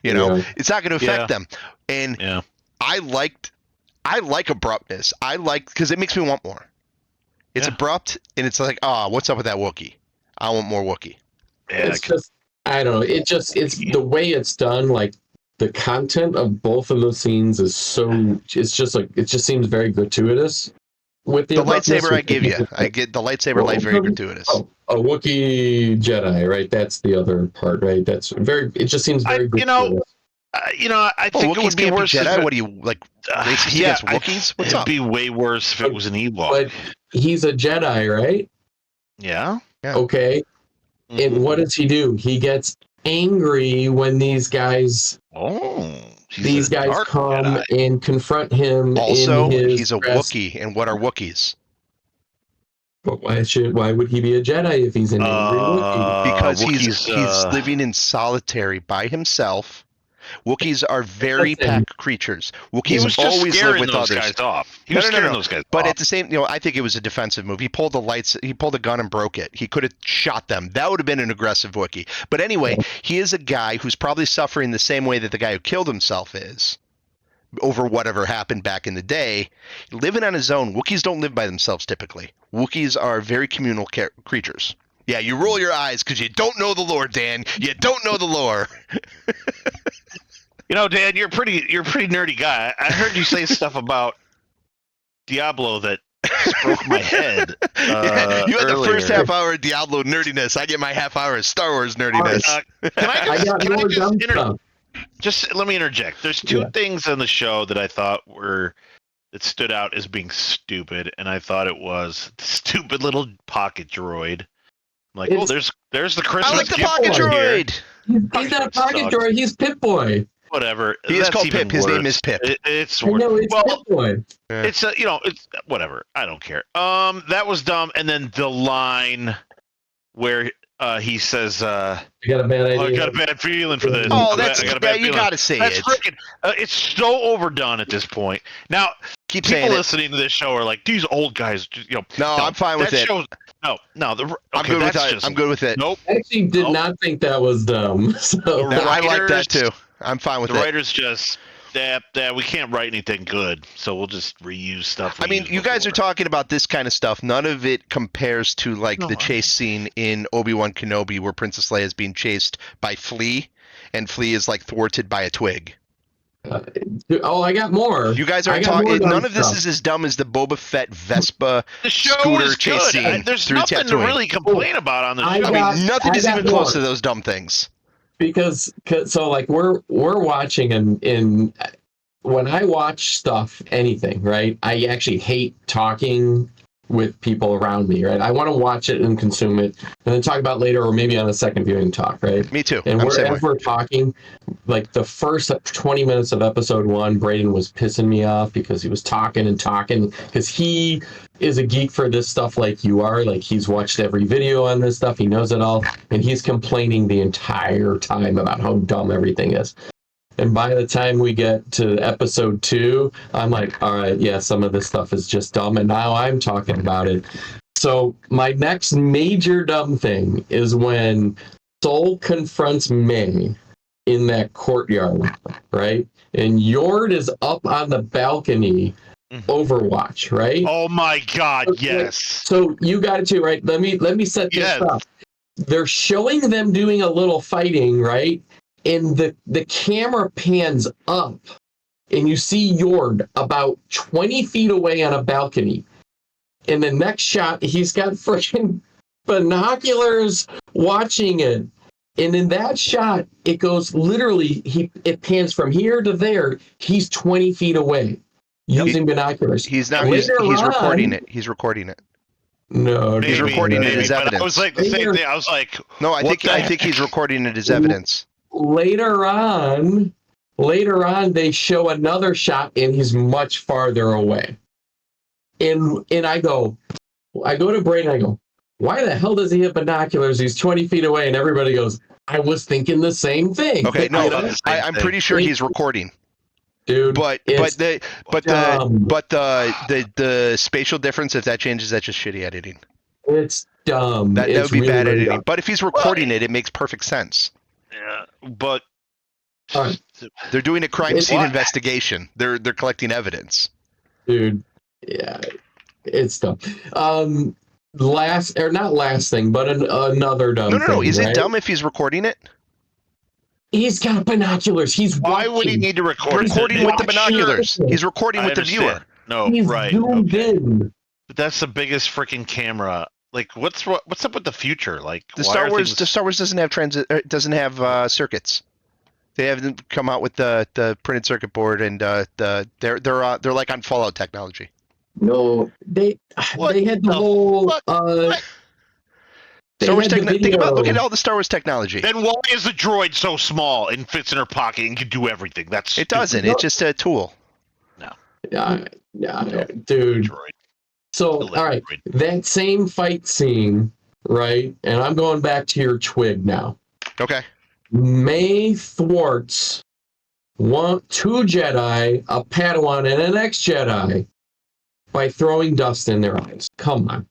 You know, it's not going to affect them. And I like abruptness. Because it makes me want more. It's abrupt, and it's like, what's up with that Wookiee? I want more Wookiee. Yeah, it's just, I don't know. It's the way it's done. Like the content of both of those scenes is so. It's just like it just seems very gratuitous. With the lightsaber, I give you. I get the lightsaber light very gratuitous. A Wookiee Jedi, right? That's the other part, right? That's very. It just seems very gratuitous. I think it would be worse. Jedi? What do you like? Racist against Wookiees? What's up? It'd be way worse if it was an Ewok. But he's a Jedi, right? Yeah. Okay. And what does he do? He gets angry when these guys come Jedi and confront him. Also, he's a Wookiee, and what are Wookiees? But why would he be a Jedi if he's an angry Wookiee? Because Wookiees, he's living in solitary by himself. Wookiees are very pack creatures. he Wookiees was just always live scaring with those others. guys off. He was scaring those guys But off. at the same, I think it was a defensive move. He pulled a gun and broke it. He could have shot them. That would have been an aggressive Wookiee. But anyway, he is a guy who's probably suffering the same way that the guy who killed himself is over whatever happened back in the day. Living on his own, Wookiees don't live by themselves typically. Wookiees are very communal creatures. Yeah, you roll your eyes because you don't know the lore, Dan. You don't know the lore. Dan, you're a pretty nerdy guy. I heard you say stuff about Diablo that broke my head. You had the earlier. first half hour of Diablo nerdiness. I get my half hour of Star Wars nerdiness. Just let me interject. There's two things in the show that I thought that stood out as being stupid, and I thought it was the stupid little pocket droid. Like, there's the Christmas I like the gift pocket droid. He's not a pocket droid. He's Pip-Boy. Whatever. He is called Pip. His name is Pip. It's Pip-Boy. It's it's whatever. I don't care. That was dumb. And then the line where he says, "I got a bad idea. I got a bad feeling for this." Oh, you gotta say that's it. freaking. It's so overdone at this point. Now, Keep people saying listening to this show are like, "These old guys." No, I'm fine with it. I'm good with it. Nope. I actually did not think that was dumb. So I like that too. I'm fine with it. The writers just we can't write anything good, so we'll just reuse stuff. I mean, you guys are talking about this kind of stuff. None of it compares to the chase scene in Obi-Wan Kenobi where Princess Leia is being chased by Flea, and Flea is thwarted by a twig. I got more. You guys are talking. None of this is as dumb as the Boba Fett Vespa scooter chase scene. There's through nothing Tatooine. to really complain about on the show. I mean, nothing is even close to those dumb things. Because we're watching and when I watch stuff, anything, right? I actually hate talking with people around me, right? I want to watch it and consume it and then talk about it later, or maybe on a second viewing talk, right? Me too. And as we're talking, the first 20 minutes of episode 1, Braden was pissing me off because he was talking because he is a geek for this stuff like you are. Like, he's watched every video on this stuff. He knows it all. And he's complaining the entire time about how dumb everything is. And by the time we get to episode 2, I'm like, all right, yeah, some of this stuff is just dumb. And now I'm talking about it. So my next major dumb thing is when Sol confronts May in that courtyard, right? And Yord is up on the balcony, Overwatch, right? Oh my God, Okay. yes. So you got it too, right? Let me set this up. They're showing them doing a little fighting, right? And the camera pans up, and you see Yord about 20 feet away on a balcony. In the next shot, he's got freaking binoculars watching it. And in that shot, it goes literally, it pans from here to there. He's 20 feet away using binoculars. He's not. He's recording it. He's recording it. No, he's recording it as evidence. I was like the same thing. I was like, no, I think he's recording it as evidence. Later on, they show another shot, and he's much farther away. And I go to Braden, I go, why the hell does he have binoculars? He's 20 feet away, and everybody goes, I was thinking the same thing. Okay, no, I'm pretty sure he's recording. Dude, but the spatial difference, if that changes, that's just shitty editing. It's dumb. That would be really bad editing. Dumb. But if he's recording it makes perfect sense. Yeah, but they're doing a crime scene investigation. They're collecting evidence. Dude, yeah, it's dumb. Not last thing, but another dumb thing. No. Is right? it dumb if he's recording it? He's got binoculars. Why would he need to record? Recording with the binoculars. He's recording with the viewer. No, he's right. Zoomed in. But that's the biggest freaking camera. Like, what's up with the future? Like, the Star Wars doesn't have doesn't have circuits. They haven't come out with the printed circuit board, and they're like on Fallout technology. No, they had the whole. Star Wars think about look at all the Star Wars technology. Then why is the droid so small and fits in her pocket and can do everything? It doesn't. It's just a tool. No. Yeah, dude. Droid. So, all right, that same fight scene, right? And I'm going back to your twig now. Okay. May thwarts two Jedi, a Padawan, and an ex-Jedi by throwing dust in their eyes. Come on.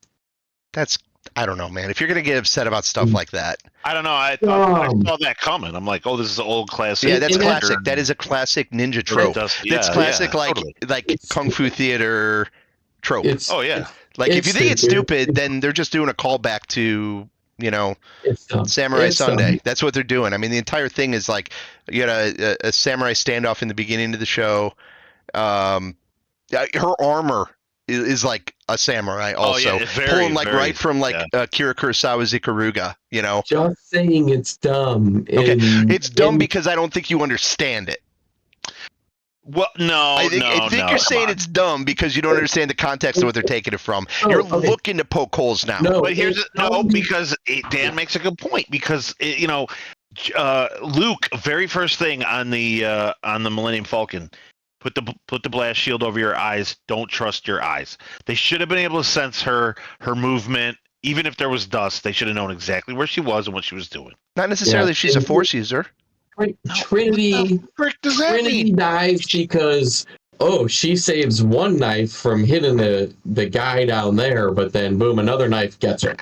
I don't know, man. If you're going to get upset about stuff like that. I don't know. I saw that coming. I'm like, oh, this is an old classic. Yeah, that's classic. That is a classic ninja trope. That's classic, totally. like Kung Fu theater trope. Like, if you think it's stupid, then they're just doing a callback to, Samurai Sunday. That's what they're doing. I mean, the entire thing is like, you got a samurai standoff in the beginning of the show. Her armor is like a samurai also. Pulling like right from like Akira Kurosawa's Ikaruga, Just saying it's dumb. Okay, it's dumb because I don't think you understand it. Well, I think you're saying it's dumb because you don't understand the context of what they're taking it from. You're looking to poke holes now. No, but because Dan makes a good point because Luke, very first thing on the Millennium Falcon, put the blast shield over your eyes. Don't trust your eyes. They should have been able to sense her movement, even if there was dust. They should have known exactly where she was and what she was doing. Not necessarily if she's a Force user. Trinity dies because she saves one knife from hitting the guy down there, but then boom, another knife gets her.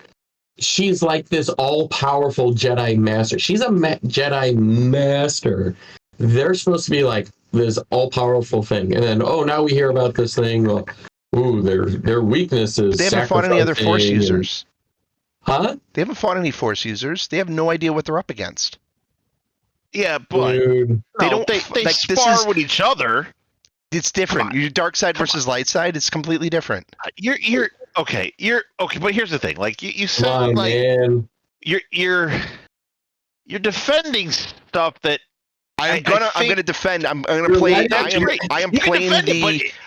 She's like this all-powerful Jedi master. She's a Jedi master. They're supposed to be like this all-powerful thing, and then now we hear about this thing. Well, their weaknesses. They haven't fought any other Force users. Huh? They haven't fought any Force users. They have no idea what they're up against. Yeah, but they spar with each other. It's different. Your dark side versus light side is completely different. You're okay, but here's the thing. Like you said, you're defending stuff that I'm gonna defend. I'm gonna play. I am playing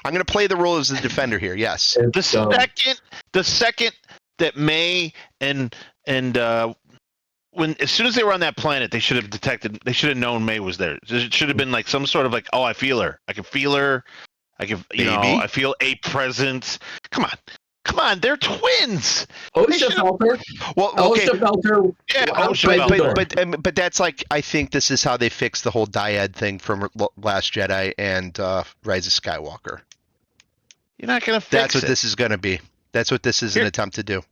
I'm gonna play the role as the defender here. Yes. The second that May and as soon as they were on that planet, they should have known May was there. It should have been like some sort of like, I feel her. I can feel her. I can, I feel a presence. Come on, they're twins. OSHA felt her. Well, okay. OSHA felt her. Yeah, OSHA felt her. But that's like, I think this is how they fixed the whole dyad thing from Last Jedi and Rise of Skywalker. You're not gonna fix That's what this is gonna be. That's what this is an attempt to do.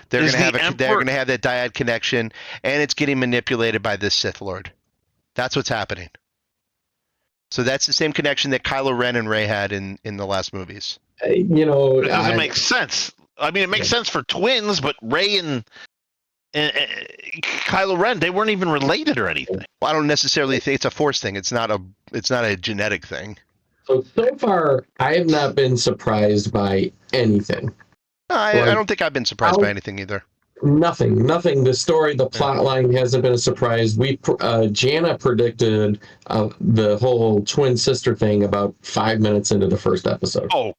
They're gonna have that dyad connection, and it's getting manipulated by this Sith Lord. That's what's happening. So that's the same connection that Kylo Ren and Rey had in the last movies. It doesn't make sense. I mean, it makes sense for twins, but Rey and Kylo Ren, they weren't even related or anything. Well, I don't necessarily think it's a Force thing. It's not a genetic thing. So far, I have not been surprised by anything. I don't think I've been surprised by anything either. Nothing. The story, the plot line hasn't been a surprise. Jana predicted the whole twin sister thing about 5 minutes into the first episode. Oh,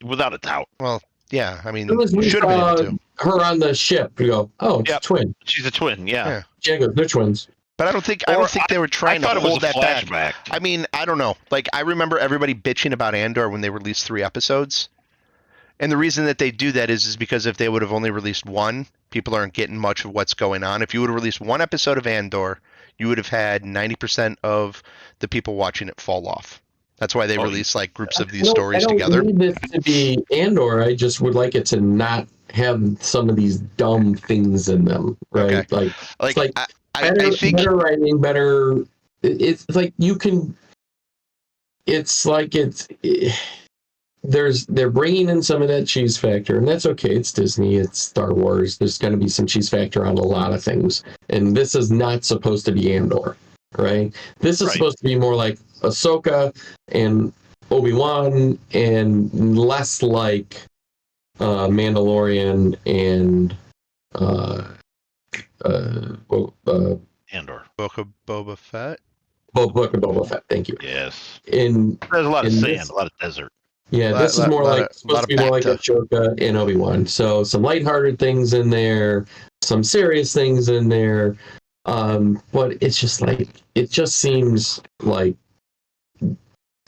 without a doubt. Well, yeah. I mean, you should have been able to. Her on the ship, you go, it's a twin. She's a twin. Yeah. Jana goes, they're twins. But I don't think they were trying to hold that back. I mean, I don't know. Like, I remember everybody bitching about Andor when they released 3 episodes. And the reason that they do that is because if they would have only released 1, people aren't getting much of what's going on. If you would have released 1 episode of Andor, you would have had 90% of the people watching it fall off. That's why they release like groups of these stories together. I don't need this to be Andor. I just would like it to not have some of these dumb things in them, right? Okay. I think better writing, better. It's like you can. It's like they're bringing in some of that cheese factor, and that's okay. It's Disney, it's Star Wars. There's going to be some cheese factor on a lot of things, and this is not supposed to be Andor, right? This is supposed to be more like Ahsoka and Obi-Wan, and less like Mandalorian and Andor. Book of Boba Fett. Book of Boba Fett. Thank you. Yes. There's a lot of sand, a lot of desert. Yeah, this is more like supposed to be more like Ahsoka and Obi-Wan. So some lighthearted things in there, some serious things in there, but it's just like it just seems like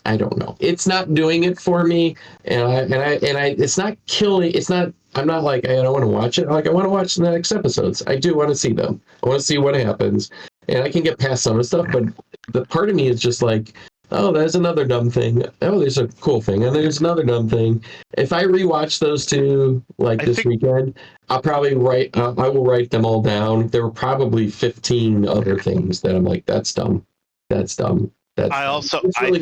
I don't know. It's not doing it for me, and it's not killing. It's not. I'm not like I don't want to watch it. Like I want to watch the next episodes. I do want to see them. I want to see what happens, and I can get past some of the stuff. But the part of me is just like, oh, there's another dumb thing. Oh, there's a cool thing, and there's another dumb thing. If I rewatch those two this weekend, I'll probably write. I will write them all down. There were probably 15 other things that I'm like, that's dumb. That's dumb. I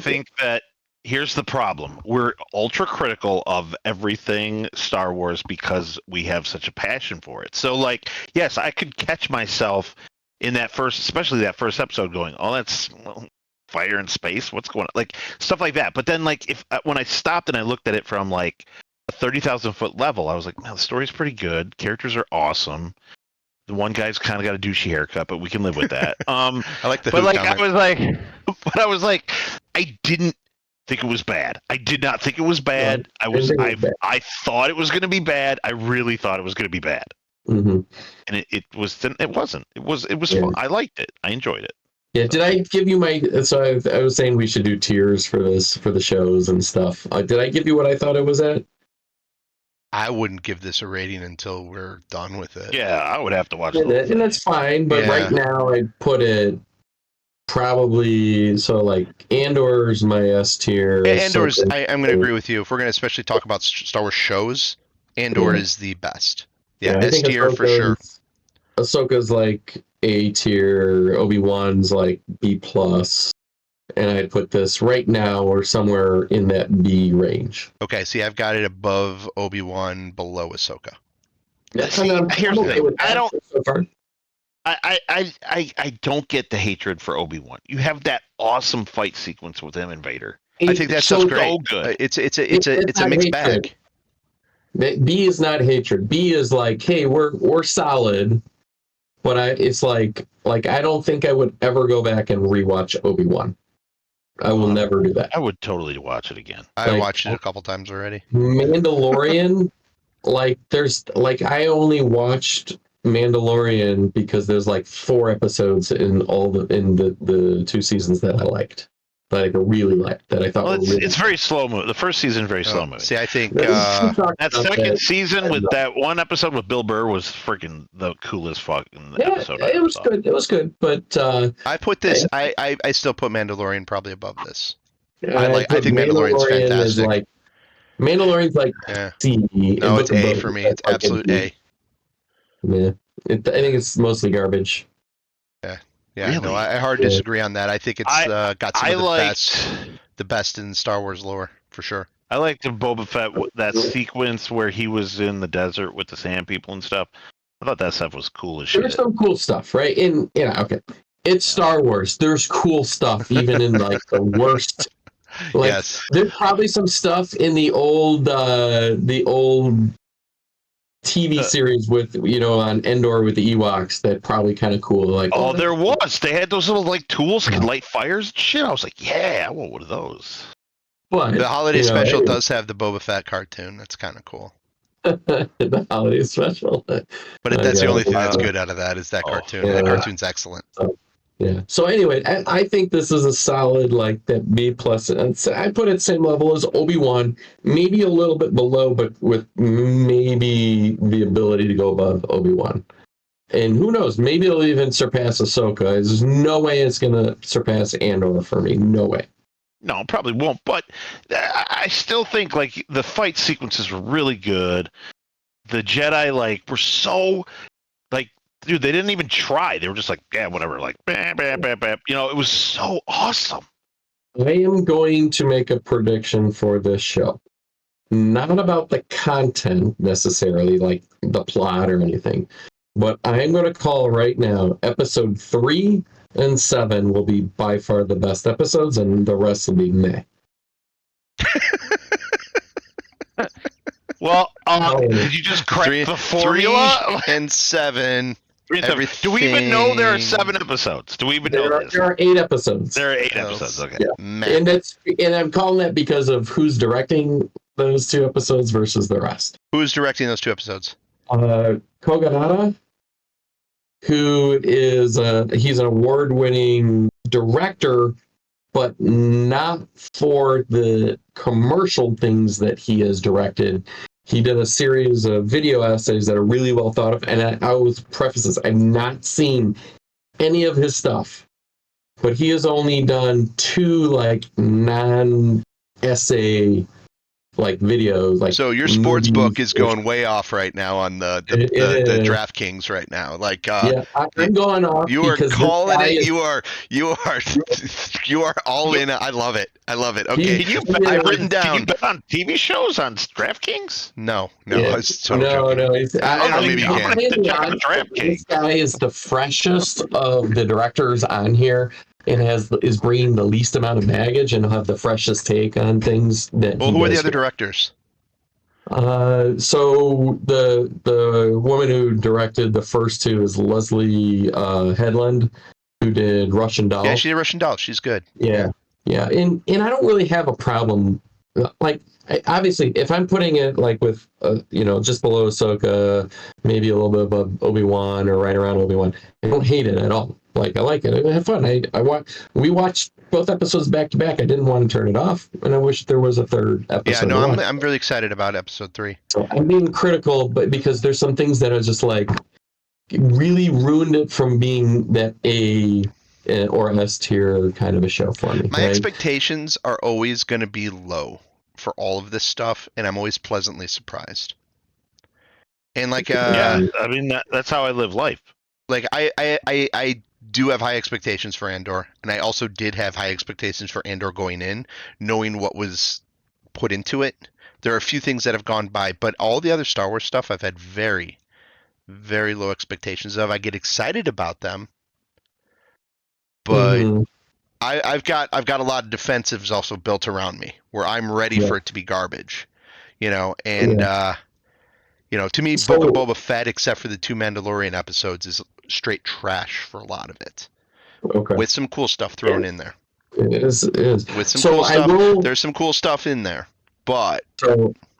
think that here's the problem. We're ultra critical of everything Star Wars because we have such a passion for it. So, like, yes, I could catch myself in especially that first episode going, oh, that's fire in space. What's going on? Like, stuff like that. But then, like, when I stopped and I looked at it from, like, a 30,000 foot level, I was like, man, the story's pretty good. Characters are awesome. The one guy's kind of got a douchey haircut, but we can live with that. I like the. But like, I was like, I didn't think it was bad. I did not think it was bad. I thought it was going to be bad. I really thought it was going to be bad. Mm-hmm. And it wasn't. It was fun. I liked it. I enjoyed it. Yeah. Did I give you my? So I was saying we should do tiers for the shows and stuff. Did I give you what I thought it was at? I wouldn't give this a rating until we're done with it. Yeah, I would have to watch it. And that's fine, but right now I'd put it probably like Andor's my S tier. Andor's, I'm going to agree with you. If we're going to especially talk about Star Wars shows, Andor is the best. Yeah, S tier for sure. Ahsoka's like A tier, Obi-Wan's like B+, and I'd put this right now or somewhere in that B range. Okay, see, I've got it above Obi-Wan, below Ahsoka. Here's the thing. I don't get the hatred for Obi-Wan. You have that awesome fight sequence with him and Vader. I think that's so great. Good. It's a mixed bag. B is not hatred. B is like, hey, we're solid, but it's like I don't think I would ever go back and rewatch Obi-Wan. I will never do that. I would totally watch it again. I watched it a couple times already. Mandalorian, I only watched Mandalorian because there's like 4 episodes in the 2 seasons that I liked. That I really liked. That I thought. It's very slow moving. The first season is very slow moving. See, I think that second season with that one episode with Bill Burr was freaking the coolest fucking episode. It was good. It was good, but I put this. I still put Mandalorian probably above this. I think Mandalorian's fantastic. Mandalorian's like C. No, it's A for me. It's absolute A. Yeah, I think it's mostly garbage. Yeah, really? No, I hard disagree on that. I think it's got some of the best in Star Wars lore for sure. I liked the Boba Fett, that sequence where he was in the desert with the sand people and stuff. I thought that stuff was cool as shit. There's some cool stuff, right? Okay, it's Star Wars. There's cool stuff even in like the worst. Yes, there's probably some stuff in the old TV series with on Endor with the Ewoks that probably kind of cool. Like there was. They had those little like tools that could light fires and shit. I was like, yeah, I want one of those. But the holiday special does have the Boba Fett cartoon. That's kind of cool. The holiday special. But that's the only thing that's good out of that is that cartoon. That cartoon's excellent. Yeah. So anyway, I think this is a solid that B+. I put it same level as Obi-Wan, maybe a little bit below, but with maybe the ability to go above Obi-Wan. And who knows? Maybe it'll even surpass Ahsoka. There's no way it's going to surpass Andor for me. No way. No, probably won't. But I still think the fight sequences were really good. The Jedi were so dude, they didn't even try. They were just like, yeah, whatever. Bam, bam, bam, bam. It was so awesome. I am going to make a prediction for this show. Not about the content necessarily, like the plot or anything, but I'm going to call right now episode 3 and 7 will be by far the best episodes, and the rest will be meh. Well, did you just correct the formula? 3 and 7. Do we even know there are 7 episodes? Do we even know this? There are 8 episodes. There are 8 episodes. Okay. Yeah. And I'm calling that because of who's directing those 2 episodes versus the rest. Who's directing those 2 episodes? Kogonada, who is he's an award-winning director, but not for the commercial things that he has directed. He did a series of video essays that are really well thought of, and I always preface this: I've not seen any of his stuff, but he has only done 2 like non-essay like videos. Like, so your sports book is going way off right now on the DraftKings right now. Like, yeah, I'm going off you are because calling it. is, You are you are all in. I love it. I love it. Okay, Can you I've written down. Can you bet on TV shows on DraftKings? No, yeah, I was totally joking. no. Maybe you can. This guy is the freshest of the directors on here, and is bringing the least amount of baggage, and have the freshest take on things that. Well, who are the other directors? So the woman who directed the first 2 is Leslie Headland, who did Russian Doll. Yeah, she did Russian Doll. She's good. Yeah. And I don't really have a problem. Like, obviously, if I'm putting it like with, just below Ahsoka, maybe a little bit above Obi-Wan or right around Obi-Wan, I don't hate it at all. Like, I like it. I have fun. We watched both episodes back to back. I didn't want to turn it off, and I wish there was a third episode. Yeah, no, I'm really excited about episode 3. So I'm being critical, but because there's some things that are just like really ruined it from being that A or S tier kind of a show for me. My expectations are always going to be low for all of this stuff, and I'm always pleasantly surprised. And like, yeah, I mean that's how I live life. Like I do have high expectations for Andor, and I also did have high expectations for Andor going in, knowing what was put into it. There are a few things that have gone by, but all the other Star Wars stuff I've had very, very low expectations of. I get excited about them, but I've got a lot of defensives also built around me where I'm ready for it to be garbage, and to me, Book of Boba Fett, except for the 2 Mandalorian episodes, is straight trash for a lot of it. Okay. With some cool stuff thrown in there. It is. With some cool stuff. There's some cool stuff in there, but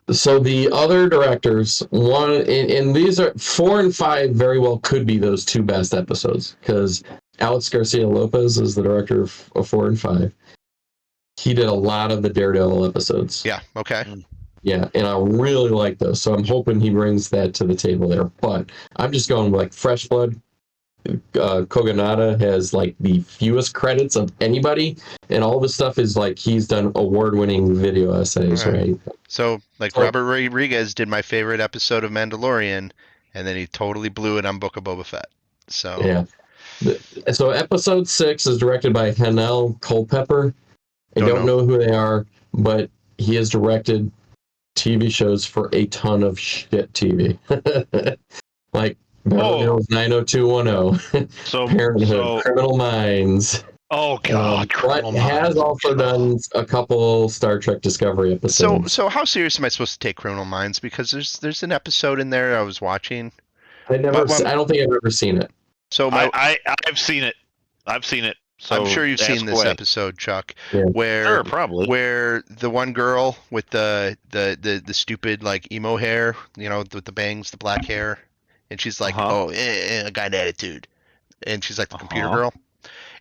so the other directors, one, and these are 4 and 5 very well could be those 2 best episodes, because Alex Garcia Lopez is the director of 4 and 5. He did a lot of the Daredevil episodes. Yeah. Okay. Yeah, and I really like those, so I'm hoping he brings that to the table there. But I'm just going with like Fresh Blood. Kogonada has like the fewest credits of anybody, and all this stuff is like he's done award-winning video essays, right? So Robert Rodriguez did my favorite episode of Mandalorian, and then he totally blew it on Book of Boba Fett. So yeah. So episode 6 is directed by Hanel Culpepper. I don't know who they are, but he has directed TV shows for a ton of shit TV. Like Beverly Hills 90210, Parenthood, Criminal Minds. Oh God! But has also done a couple Star Trek Discovery episodes. So how serious am I supposed to take Criminal Minds? Because there's an episode in there I was watching. I don't think I've ever seen it. So I've seen it. I've seen it. So I'm sure you've seen this episode, Chuck, where the one girl with the stupid like emo hair, with the bangs, the black hair, and she's like, I got an attitude, and she's like the computer girl,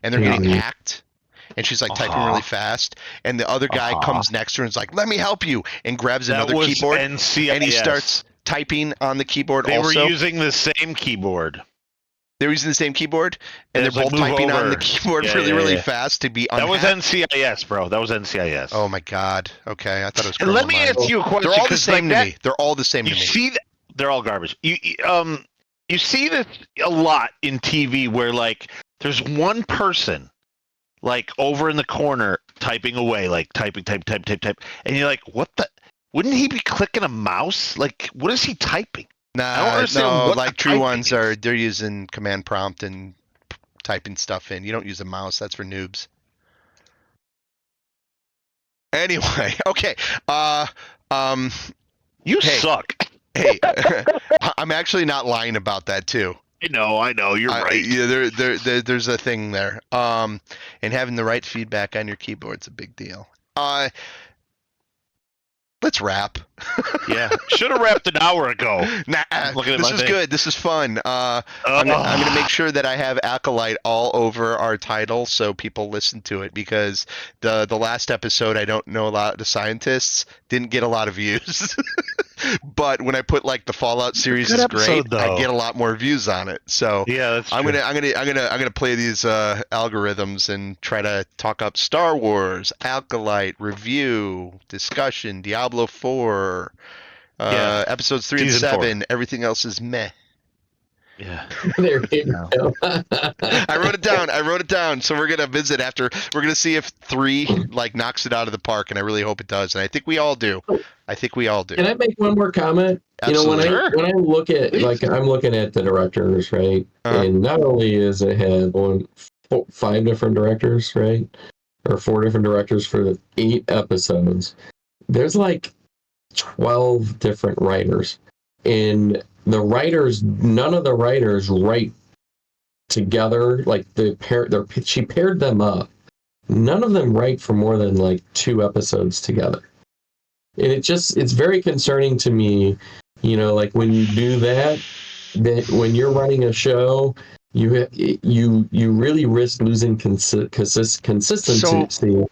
and they're getting hacked, and she's like typing really fast, and the other guy comes next to her and is like, "Let me help you," and grabs another keyboard, NCIS. And he starts typing on the keyboard. They were using the same keyboard. They're using the same keyboard, and they're both typing on the keyboard really fast to be unhacked. That was NCIS, bro. That was NCIS. Oh my God. Okay, I thought it was. And let me ask you a question. They're all the same to me. They're all the same to me. See, they're all garbage. You see this a lot in TV where like there's one person like over in the corner typing away, like type, and you're like, what the? Wouldn't he be clicking a mouse? Like, what is he typing? No, like true ones they're using command prompt and typing stuff in. You don't use a mouse. That's for noobs. Anyway, okay. You suck. Hey, I'm actually not lying about that too. I know. You're right. Yeah, there's a thing there. And having the right feedback on your keyboard's a big deal. let's wrap. Yeah, should have wrapped an hour ago. Nah, Looking at this my is thing. good. This is fun. I'm gonna make sure that I have Acolyte all over our title so people listen to it, because the last episode, I don't know a lot of the scientists, didn't get a lot of views. But when I put like the Fallout series Good is episode, great, I though. get a lot more views on it. So Yeah, that's I'm true. gonna play these algorithms and try to talk up Star Wars, Acolyte, review, discussion, Diablo 4, Yeah. episodes 3 and Season 4. 7. Everything else is meh. Yeah. There you go. I wrote it down. So we're gonna visit after. We're gonna see if 3 like knocks it out of the park, and I really hope it does. And I think we all do. Can I make one more comment? Absolutely. Sure. When I look at Please. like I'm looking at the directors, right? Uh-huh. And not only is it had 5 different directors, right? Or 4 different directors for the 8 episodes. There's like 12 different writers. And none of the writers write together. Like she paired them up. None of them write for more than like 2 episodes together. And it's very concerning to me, like when you do that when you're running a show, you really risk losing consistency. So,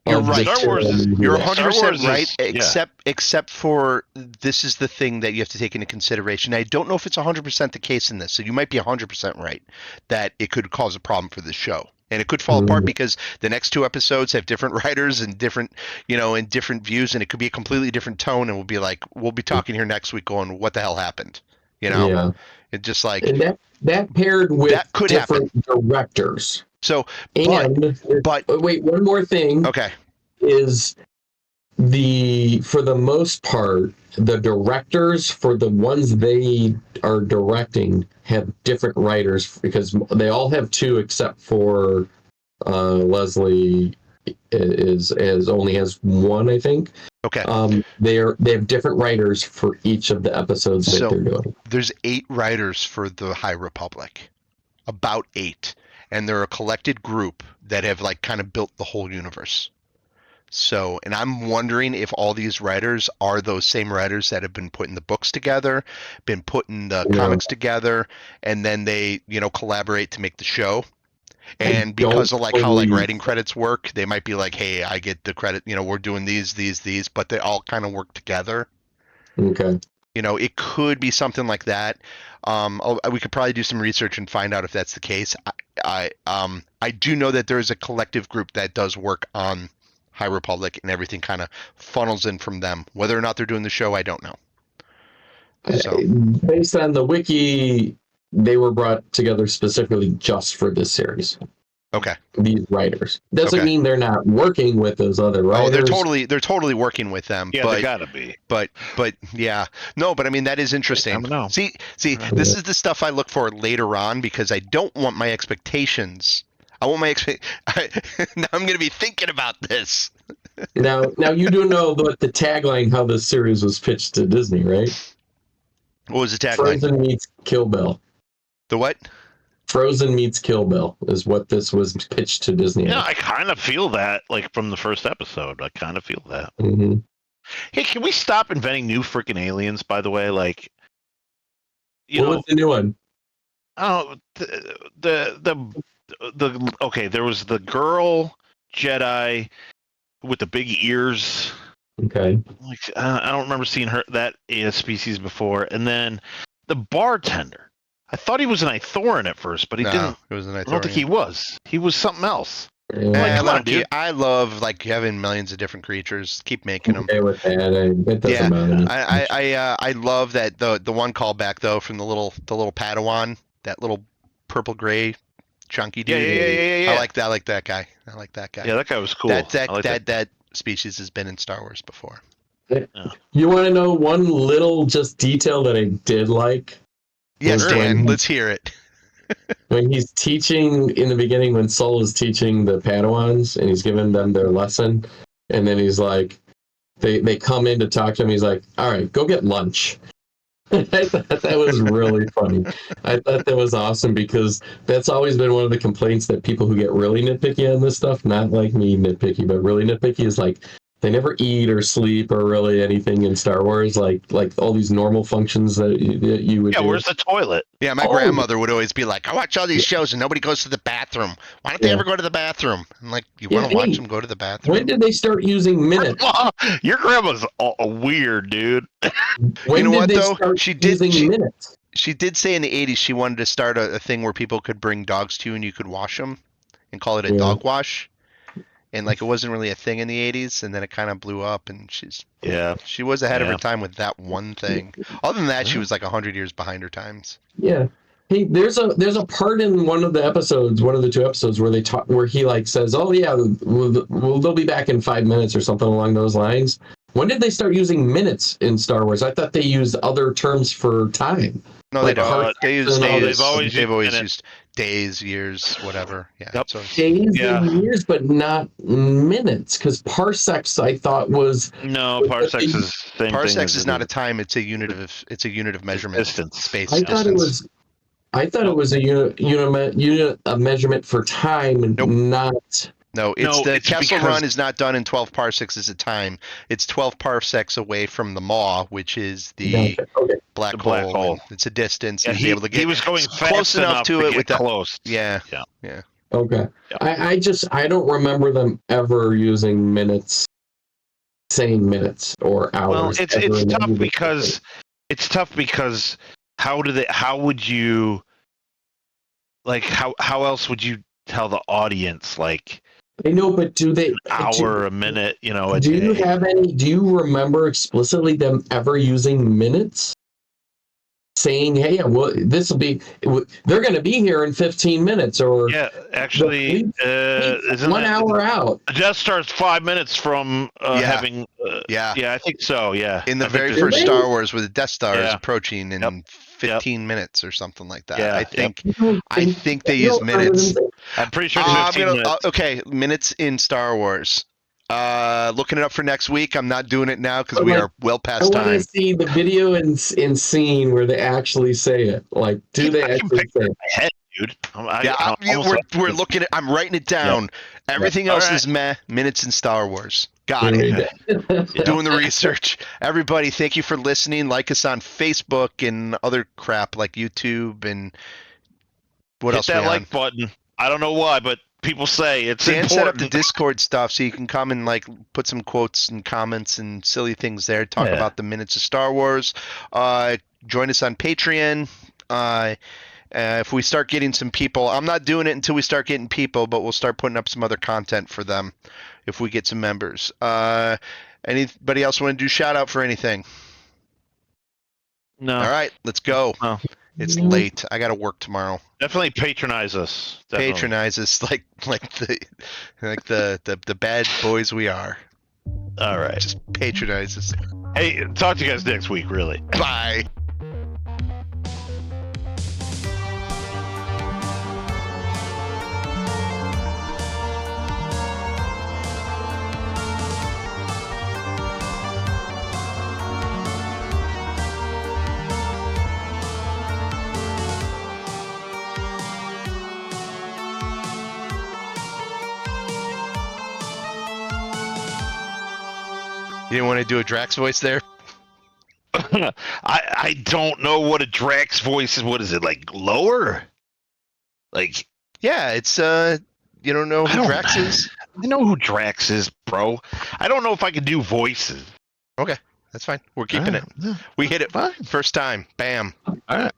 you're right. Star Wars is- You're Yeah, 100% Star Wars right, is- except for this is the thing that you have to take into consideration. I don't know if it's 100% the case in this, so you might be 100% right that it could cause a problem for this show. And it could fall apart because the next 2 episodes have different writers and different, and different views, and it could be a completely different tone, and we'll be talking here next week going, what the hell happened? Yeah. It just like, And that paired with that could different directors. so, But wait, one more thing. Okay. Is for the most part, the directors for the ones they are directing have different writers, because they all have 2 except for Leslie only has 1, I think. Okay. They have different writers for each of the episodes that they're doing. There's 8 writers for the High Republic, about 8, and they're a collected group that have like kind of built the whole universe. So, and I'm wondering if all these writers are those same writers that have been putting the books together, been putting the comics together, and then they, collaborate to make the show. And because of like how like writing credits work, they might be like, hey, I get the credit, we're doing these, but they all kind of work together. Okay. It could be something like that. We could probably do some research and find out if that's the case. I do know that there is a collective group that does work on High Republic, and everything kind of funnels in from them. Whether or not they're doing the show, I don't know. So, based on the wiki, they were brought together specifically just for this series. Okay. These writers doesn't mean they're not working with those other writers. Oh, they're totally working with them. Yeah, but, they gotta be. But yeah, no. But I mean, that is interesting. I don't know. See, this is the stuff I look for later on, because I don't want my expectations. Now I'm going to be thinking about this. Now you do know what the tagline, how this series was pitched to Disney, right? What was the tagline? Frozen meets Kill Bill. The what? Frozen meets Kill Bill is what this was pitched to Disney. Yeah, I kind of feel that, like from the first episode. I kind of feel that. Mm-hmm. Hey, can we stop inventing new freaking aliens? By the way, like, What's the new one? Oh, okay, there was the girl Jedi with the big ears. Okay. Like, I don't remember seeing that species before. And then the bartender. I thought he was an Ithorian at first, but he didn't. It was an Ithorian. I don't think he was. He was something else. Yeah. Come on, dude. I love like having millions of different creatures. Keep making them. Okay with that. It doesn't matter. I love that the one callback though from the little Padawan, that little purple gray chunky dude. Yeah. I like that guy. Yeah, that guy was cool. That species has been in Star Wars before. You want to know one little just detail that I did like? Yes, Dan. Let's hear it. When he's teaching in the beginning, when Sol is teaching the Padawans and he's giving them their lesson, and then he's like, they come in to talk to him. He's like, "All right, go get lunch." I thought that was really funny. I thought that was awesome, because that's always been one of the complaints that people who get really nitpicky on this stuff, not like me nitpicky, but really nitpicky, is like, They never eat or sleep or really anything in Star Wars, like all these normal functions that you would do. Where's the toilet? Yeah, my grandmother would always be like, I watch all these shows and nobody goes to the bathroom. Why don't they ever go to the bathroom? I'm like, you want to watch them go to the bathroom? When did they start using minutes? Your grandma's weird, dude. When you know did what, they though? start using minutes? She did say in the 80s she wanted to start a thing where people could bring dogs to you and you could wash them and call it a dog wash. And like it wasn't really a thing in the 80s, and then it kind of blew up, and she was ahead of her time with that one thing. Other than that, she was like 100 years behind her times. Yeah. Hey, there's a part in one of the two episodes where where he like says, "Oh yeah, they'll be back in 5 minutes" or something along those lines. When did they start using minutes in Star Wars? I thought they used other terms for time. No, like they don't. They've always used days, years, whatever. Yeah. Yep. Days and years, but not minutes. Because parsecs, I thought was parsecs is same parsecs is not a time. It's a unit of measurement. Distance. Space. I thought it was a unit of measurement for time, and not. No, the Kessel Run is not done in 12 parsecs as a time. It's 12 parsecs away from the Maw, which is the black hole. It's a distance. Yeah, he was going close enough to it with close. Yeah. Okay. Yeah. I don't remember them ever using minutes, saying minutes or hours. Well, it's tough because how would you like how else would you tell the audience like I know, but do they a minute, a do day? Do you remember explicitly them ever using minutes? Saying, hey, well, they're going to be here in 15 minutes, or actually, isn't 1 hour out? The Death Star's 5 minutes from having. I think so. Yeah, in the very first Star Wars, where the Death Star is approaching in 15 minutes or something like that. Yeah, I think they use minutes. I'm pretty sure it's 15 minutes. Okay, minutes in Star Wars. Looking it up for next week. I'm not doing it now because we are well past time. I want to see the video and scene where they actually say it. Like, do they actually say it? Head, dude. We're looking at. I'm writing it down. Yeah. Everything else is minutes in Star Wars. Got it. Doing the research. Everybody, thank you for listening. Like us on Facebook and other crap like YouTube and what else? Hit that like button. I don't know why, but people say it's important. Dan set up the Discord stuff so you can come and like put some quotes and comments and silly things there. Talk about the minutes of Star Wars. Join us on Patreon. If we start getting some people, I'm not doing it until we start getting people, but we'll start putting up some other content for them if we get some members. Anybody else want to do shout out for anything? No. All right, let's go. No. It's late. I got to work tomorrow. Definitely patronize us. Definitely. Patronize us like the bad boys we are. All right. Just patronize us. Hey, talk to you guys next week, really. Bye. You didn't want to do a Drax voice there? I don't know what a Drax voice is. What is it, like lower? Like it's you don't know who Drax is? I know who Drax is, bro. I don't know if I can do voices. Okay, that's fine. We're keeping it. We hit it first time. Bam. All right.